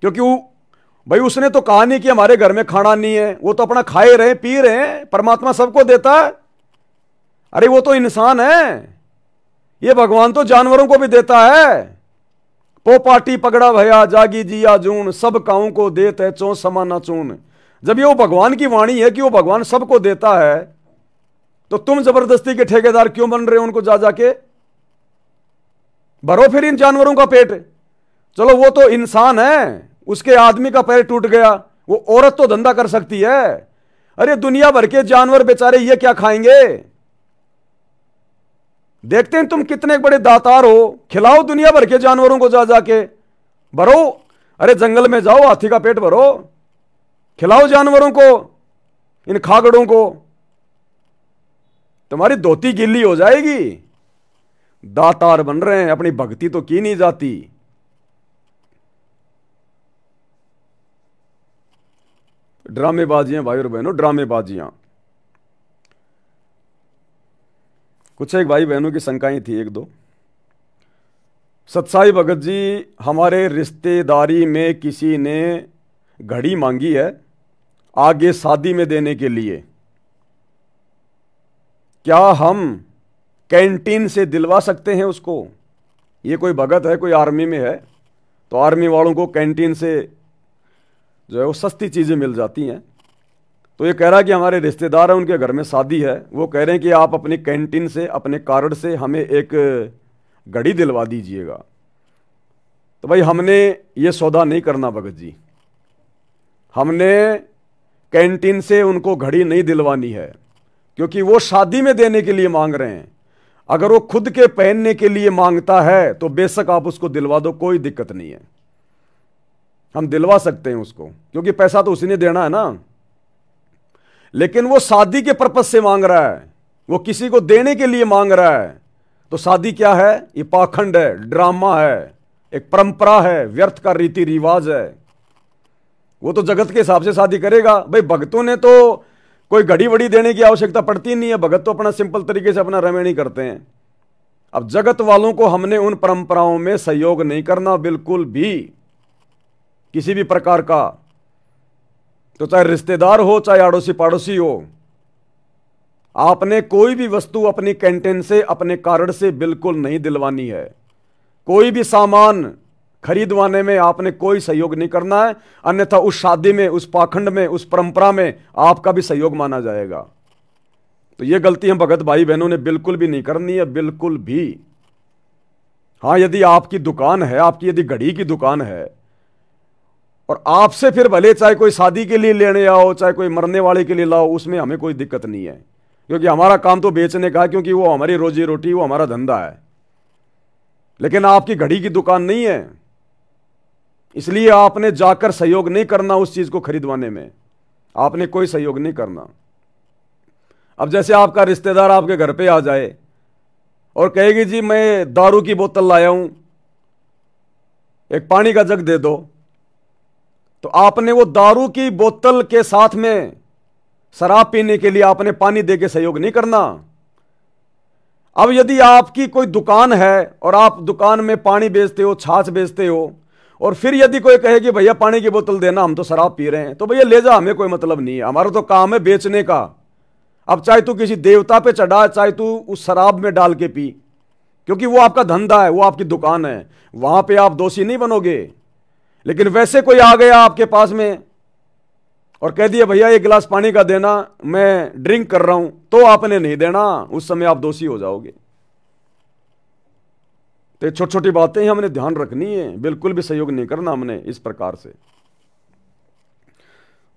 Speaker 1: क्योंकि भाई उसने तो कहा नहीं कि हमारे घर में खाना नहीं है, वो तो अपना खाए रहे पी रहे हैं, परमात्मा सबको देता है। अरे वो तो इंसान है, ये भगवान तो जानवरों को भी देता है। पोपाटी पगड़ा भया जागी जिया जून, सब काऊ को देत है चौ समाना चून। जब ये वो भगवान की वाणी है कि वो भगवान सबको देता है, तो तुम जबरदस्ती के ठेकेदार क्यों बन रहे हो उनको जा जाके? भरो फिर इन जानवरों का पेट। चलो वो तो इंसान है, उसके आदमी का पैर टूट गया, वो औरत तो धंधा कर सकती है। अरे दुनिया भर के जानवर बेचारे ये क्या खाएंगे? देखते हैं तुम कितने बड़े दातार हो, खिलाओ दुनिया भर के जानवरों को जा जाके, भरो। अरे जंगल में जाओ, हाथी का पेट भरो, खिलाओ जानवरों को, इन खागड़ों को, तुम्हारी धोती गिल्ली हो जाएगी। दातार बन रहे हैं, अपनी भक्ति तो की नहीं जाती। ड्रामेबाजियां भाई और बहनों, ड्रामेबाजियां। कुछ एक भाई बहनों की शंकाएं थी, एक दो। सतसाई भगत जी, हमारे रिश्तेदारी में किसी ने घड़ी मांगी है आगे शादी में देने के लिए, क्या हम कैंटीन से दिलवा सकते हैं उसको? ये कोई भगत है, कोई आर्मी में है, तो आर्मी वालों को कैंटीन से जो है वो सस्ती चीज़ें मिल जाती हैं। तो ये कह रहा है कि हमारे रिश्तेदार हैं, उनके घर में शादी है, वो कह रहे हैं कि आप अपनी कैंटीन से, अपने कार्ड से हमें एक घड़ी दिलवा दीजिएगा। तो भाई हमने ये सौदा नहीं करना भगत जी, हमने कैंटीन से उनको घड़ी नहीं दिलवानी है, क्योंकि वो शादी में देने के लिए मांग रहे हैं। अगर वो खुद के पहनने के लिए मांगता है तो बेशक आप उसको दिलवा दो, कोई दिक्कत नहीं है, हम दिलवा सकते हैं उसको, क्योंकि पैसा तो उसी ने देना है ना। लेकिन वो शादी के पर्पज से मांग रहा है, वो किसी को देने के लिए मांग रहा है, तो शादी क्या है? ये पाखंड है, ड्रामा है, एक परंपरा है, व्यर्थ का रीति रिवाज है। वो तो जगत के हिसाब से शादी करेगा। भाई भगतों ने तो कोई घड़ी वड़ी देने की आवश्यकता पड़ती नहीं है, भगत तो अपना सिंपल तरीके से अपना रमेणी करते हैं। अब जगत वालों को हमने उन परंपराओं में सहयोग नहीं करना बिल्कुल भी, किसी भी प्रकार का, तो चाहे रिश्तेदार हो चाहे आड़ोसी पाड़ोसी हो। आपने कोई भी वस्तु अपनी कैंटीन से, अपने कार्ड से बिल्कुल नहीं दिलवानी है। कोई भी सामान खरीदवाने में आपने कोई सहयोग नहीं करना है, अन्यथा उस शादी में, उस पाखंड में, उस परंपरा में आपका भी सहयोग माना जाएगा। तो ये गलती हम भगत भाई बहनों ने बिल्कुल भी नहीं करनी है, बिल्कुल भी। हाँ, यदि आपकी दुकान है, आपकी यदि घड़ी की दुकान है, और आपसे फिर भले चाहे कोई शादी के लिए लेने आओ, चाहे कोई मरने वाले के लिए लाओ, उसमें हमें कोई दिक्कत नहीं है, क्योंकि हमारा काम तो बेचने का है, क्योंकि वो हमारी रोजी रोटी, वो हमारा धंधा है। लेकिन आपकी घड़ी की दुकान नहीं है, इसलिए आपने जाकर सहयोग नहीं करना उस चीज को खरीदवाने में, आपने कोई सहयोग नहीं करना। अब जैसे आपका रिश्तेदार आपके घर पे आ जाए और कहेगी जी मैं दारू की बोतल लाया हूं, एक पानी का जग दे दो, तो आपने वो दारू की बोतल के साथ में शराब पीने के लिए आपने पानी दे के सहयोग नहीं करना। अब यदि आपकी कोई दुकान है और आप दुकान में पानी बेचते हो, छाछ बेचते हो, और फिर यदि कोई कहे कि भैया पानी की बोतल देना, हम तो शराब पी रहे हैं, तो भैया ले जा, हमें कोई मतलब नहीं है, हमारा तो काम है बेचने का। अब चाहे तू किसी देवता पे चढ़ा, चाहे तू उस शराब में डाल के पी, क्योंकि वो आपका धंधा है, वो आपकी दुकान है, वहां पे आप दोषी नहीं बनोगे। लेकिन वैसे कोई आ गया आपके पास में और कह दिया भैया एक गिलास पानी का देना, मैं ड्रिंक कर रहा हूं, तो आपने नहीं देना, उस समय आप दोषी हो जाओगे। तो छोटी छोटी बातें ही हमने ध्यान रखनी है, बिल्कुल भी सहयोग नहीं करना हमने इस प्रकार से।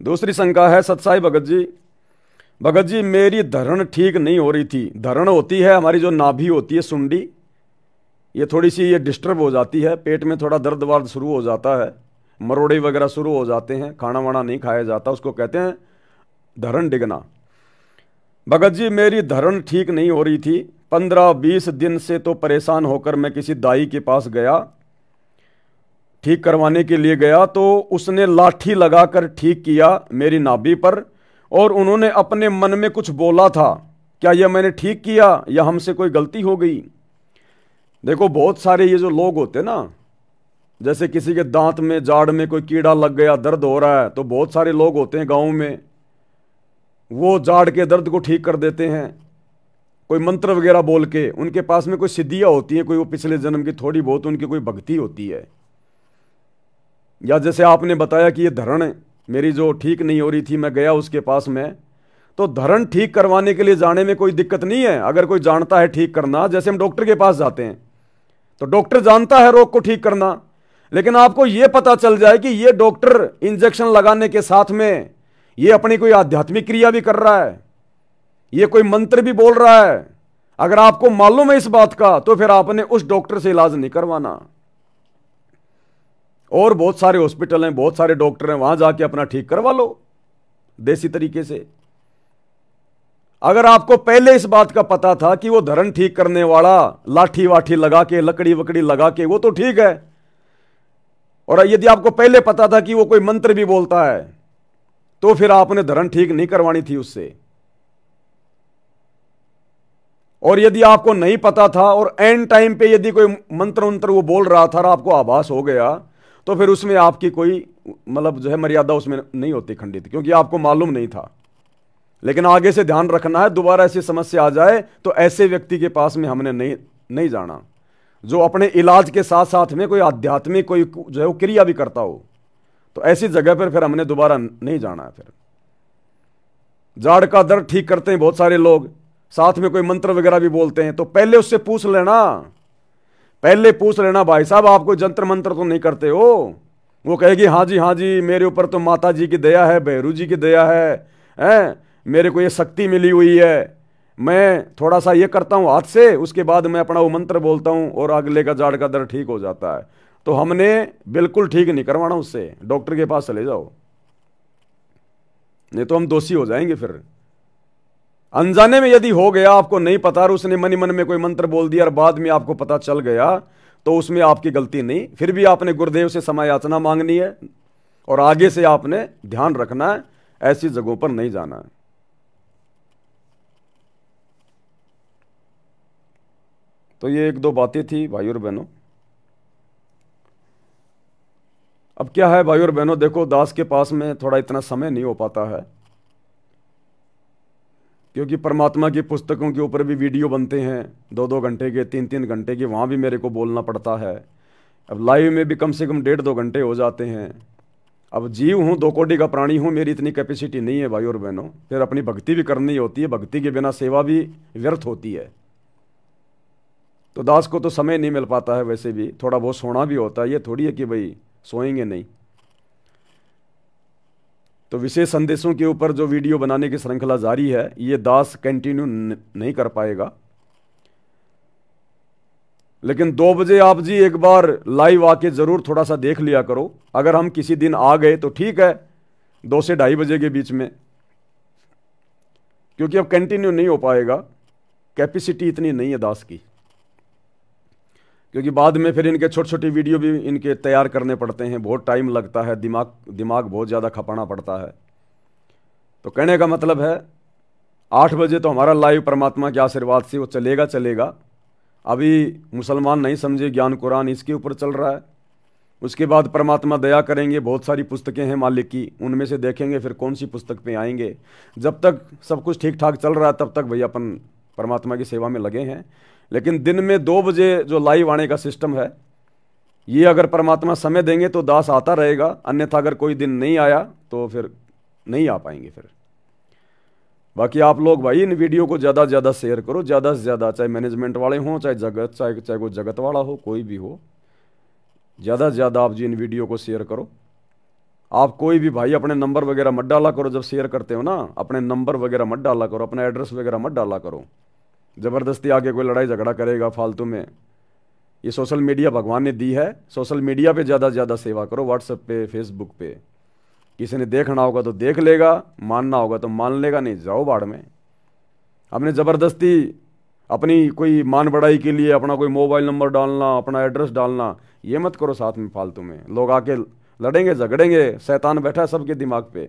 Speaker 1: दूसरी शंका है सतसाई भगत जी मेरी धरण ठीक नहीं हो रही थी। धरण होती है हमारी जो नाभि होती है, सुंडी, ये थोड़ी सी ये डिस्टर्ब हो जाती है, पेट में थोड़ा दर्द वर्द शुरू हो जाता है, मरोड़े वगैरह शुरू हो जाते हैं, खाना वाना नहीं खाया जाता, उसको कहते हैं धरण डिगना। भगत जी मेरी धरण ठीक नहीं हो रही थी, 15-20 दिन से तो परेशान होकर मैं किसी दाई के पास गया, ठीक करवाने के लिए गया, तो उसने लाठी लगाकर ठीक किया मेरी नाभि पर, और उन्होंने अपने मन में कुछ बोला था, क्या यह मैंने ठीक किया या हमसे कोई गलती हो गई। देखो बहुत सारे ये जो लोग होते हैं ना, जैसे किसी के दांत में जाड़ में कोई कीड़ा लग गया, दर्द हो रहा है, तो बहुत सारे लोग होते हैं गांव में, वो जाड़ के दर्द को ठीक कर देते हैं कोई मंत्र वगैरह बोल के। उनके पास में कोई सिद्धियां होती हैं, कोई वो पिछले जन्म की थोड़ी बहुत उनकी कोई भक्ति होती है। या जैसे आपने बताया कि ये धरण मेरी जो ठीक नहीं हो रही थी, मैं गया उसके पास में, तो धरण ठीक करवाने के लिए जाने में कोई दिक्कत नहीं है अगर कोई जानता है ठीक करना। जैसे हम डॉक्टर के पास जाते हैं तो डॉक्टर जानता है रोग को ठीक करना, लेकिन आपको यह पता चल जाए कि ये डॉक्टर इंजेक्शन लगाने के साथ में ये अपनी कोई आध्यात्मिक क्रिया भी कर रहा है, ये कोई मंत्र भी बोल रहा है, अगर आपको मालूम है इस बात का, तो फिर आपने उस डॉक्टर से इलाज नहीं करवाना। और बहुत सारे हॉस्पिटल हैं, बहुत सारे डॉक्टर हैं, वहां जाके अपना ठीक करवा लो देसी तरीके से। अगर आपको पहले इस बात का पता था कि वो धरण ठीक करने वाला लाठी वाठी लगा के, लकड़ी वकड़ी लगा के, वो तो ठीक है, और यदि आपको पहले पता था कि वो कोई मंत्र भी बोलता है, तो फिर आपने धरण ठीक नहीं करवानी थी उससे। और यदि आपको नहीं पता था और एंड टाइम पे यदि कोई मंत्र उंत्र वो बोल रहा था और आपको आभास हो गया, तो फिर उसमें आपकी कोई मतलब जो है मर्यादा उसमें नहीं होती खंडित, क्योंकि आपको मालूम नहीं था। लेकिन आगे से ध्यान रखना है, दोबारा ऐसी समस्या आ जाए तो ऐसे व्यक्ति के पास में हमने नहीं जाना, जो अपने इलाज के साथ साथ में कोई आध्यात्मिक कोई जो है वो क्रिया भी करता हो, तो ऐसी जगह पर फिर हमने दोबारा नहीं जाना है। फिर जाड़ का दर्द ठीक करते हैं बहुत सारे लोग, साथ में कोई मंत्र वगैरह भी बोलते हैं, तो पहले उससे पूछ लेना, पहले पूछ लेना भाई साहब आप कोई जंत्र मंत्र तो नहीं करते हो। वो कहेगी हाँ जी मेरे ऊपर तो माता जी की दया है, भैरू जी की दया है, मेरे को ये शक्ति मिली हुई है, मैं थोड़ा सा ये करता हूँ हाथ से, उसके बाद मैं अपना वो मंत्र बोलता हूँ और अगले का जाड़ का दर्द ठीक हो जाता है। तो हमने बिल्कुल ठीक नहीं करवाना उससे, डॉक्टर के पास चले जाओ, नहीं तो हम दोषी हो जाएंगे। फिर अनजाने में यदि हो गया, आपको नहीं पता और उसने मन ही मन में कोई मंत्र बोल दिया और बाद में आपको पता चल गया, तो उसमें आपकी गलती नहीं, फिर भी आपने गुरुदेव से क्षमा याचना मांगनी है और आगे से आपने ध्यान रखना है, ऐसी जगहों पर नहीं जाना है। तो ये एक दो बातें थी भाई और बहनों। अब क्या है भाई और बहनों, देखो दास के पास में थोड़ा इतना समय नहीं हो पाता है, क्योंकि परमात्मा की पुस्तकों के ऊपर भी वीडियो बनते हैं 2-2 घंटे के, 3-3 घंटे के, वहाँ भी मेरे को बोलना पड़ता है। अब लाइव में भी कम से कम 1.5-2 घंटे हो जाते हैं। अब जीव हूँ, 2 कोटि का प्राणी हूँ, मेरी इतनी कैपेसिटी नहीं है भाई और बहनों। फिर अपनी भक्ति भी करनी होती है, भक्ति के बिना सेवा भी व्यर्थ होती है। तो दास को तो समय नहीं मिल पाता है, वैसे भी थोड़ा बहुत सोना भी होता है, ये थोड़ी है कि भाई सोएंगे नहीं। तो विशेष संदेशों के ऊपर जो वीडियो बनाने की श्रृंखला जारी है, ये दास कंटिन्यू नहीं कर पाएगा। लेकिन 2 बजे आप जी एक बार लाइव आके जरूर थोड़ा सा देख लिया करो। अगर हम किसी दिन आ गए तो ठीक है, 2 से 2:30 बजे के बीच में, क्योंकि अब कंटिन्यू नहीं हो पाएगा, कैपेसिटी इतनी नहीं है दास की। क्योंकि बाद में फिर इनके छोटे छोटे वीडियो भी इनके तैयार करने पड़ते हैं, बहुत टाइम लगता है, दिमाग बहुत ज़्यादा खपाना पड़ता है। तो कहने का मतलब है 8 बजे तो हमारा लाइव परमात्मा के आशीर्वाद से वो चलेगा। अभी मुसलमान नहीं समझे ज्ञान कुरान इसके ऊपर चल रहा है। उसके बाद परमात्मा दया करेंगे, बहुत सारी पुस्तकें हैं मालिक की, उनमें से देखेंगे फिर कौन सी पुस्तक पे आएंगे। जब तक सब कुछ ठीक ठाक चल रहा है तब तक भैया अपन परमात्मा की सेवा में लगे हैं। लेकिन दिन में 2 बजे जो लाइव आने का सिस्टम है, ये अगर परमात्मा समय देंगे तो दास आता रहेगा, अन्यथा अगर कोई दिन नहीं आया तो फिर नहीं आ पाएंगे। फिर बाकी आप लोग भाई इन वीडियो को ज़्यादा से ज़्यादा शेयर करो, ज़्यादा से ज़्यादा, चाहे मैनेजमेंट वाले हों, चाहे कोई जगत वाला हो, कोई भी हो, ज़्यादा से ज़्यादा आप जी इन वीडियो को शेयर करो। आप कोई भी भाई अपने नंबर वगैरह मत डाला करो, जब शेयर करते हो ना अपने नंबर वगैरह मत डाला करो, अपना एड्रेस वगैरह मत डाला करो। ज़बरदस्ती आगे कोई लड़ाई झगड़ा करेगा फालतू में। ये सोशल मीडिया भगवान ने दी है, सोशल मीडिया पे ज़्यादा से ज़्यादा सेवा करो, व्हाट्सएप पे, फेसबुक पे। किसी ने देखना होगा तो देख लेगा, मानना होगा तो मान लेगा, नहीं जाओ बाढ़ में। हमने ज़बरदस्ती अपनी कोई मान बढ़ाई के लिए अपना कोई मोबाइल नंबर डालना, अपना एड्रेस डालना, ये मत करो साथ में फालतू में। लोग आके लड़ेंगे झगड़ेंगे, शैतान बैठा है सबके दिमाग पे।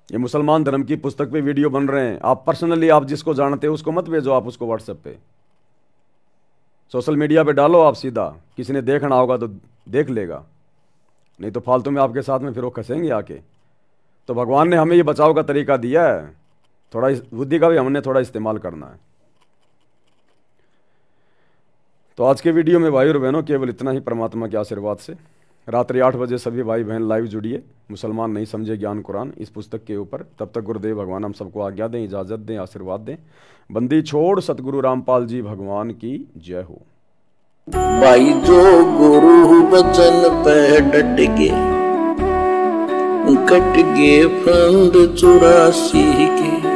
Speaker 1: ये मुसलमान धर्म की पुस्तक पे वीडियो बन रहे हैं, आप पर्सनली आप जिसको जानते हो उसको मत भेजो, आप उसको व्हाट्सएप पे, सोशल मीडिया पे डालो आप सीधा। किसी ने देखना होगा तो देख लेगा, नहीं तो फालतू में आपके साथ में फिर वो खसेंगे आके। तो भगवान ने हमें ये बचाव का तरीका दिया है, थोड़ा बुद्धि का भी हमने थोड़ा इस्तेमाल करना है। तो आज के वीडियो में भाई और बहनों केवल इतना ही, परमात्मा के आशीर्वाद से। रात्रि 8 बजे सभी भाई बहन लाइव जुड़िए, मुसलमान नहीं समझे ज्ञान कुरान, इस पुस्तक के ऊपर। तब तक गुरुदेव भगवान हम सबको आज्ञा दें, इजाज़त दें, आशीर्वाद दें। बंदी छोड़ सतगुरु रामपाल जी भगवान की जय हो।
Speaker 5: भाई जो गुरु बचन पे डट के कट गे फंद 84 के।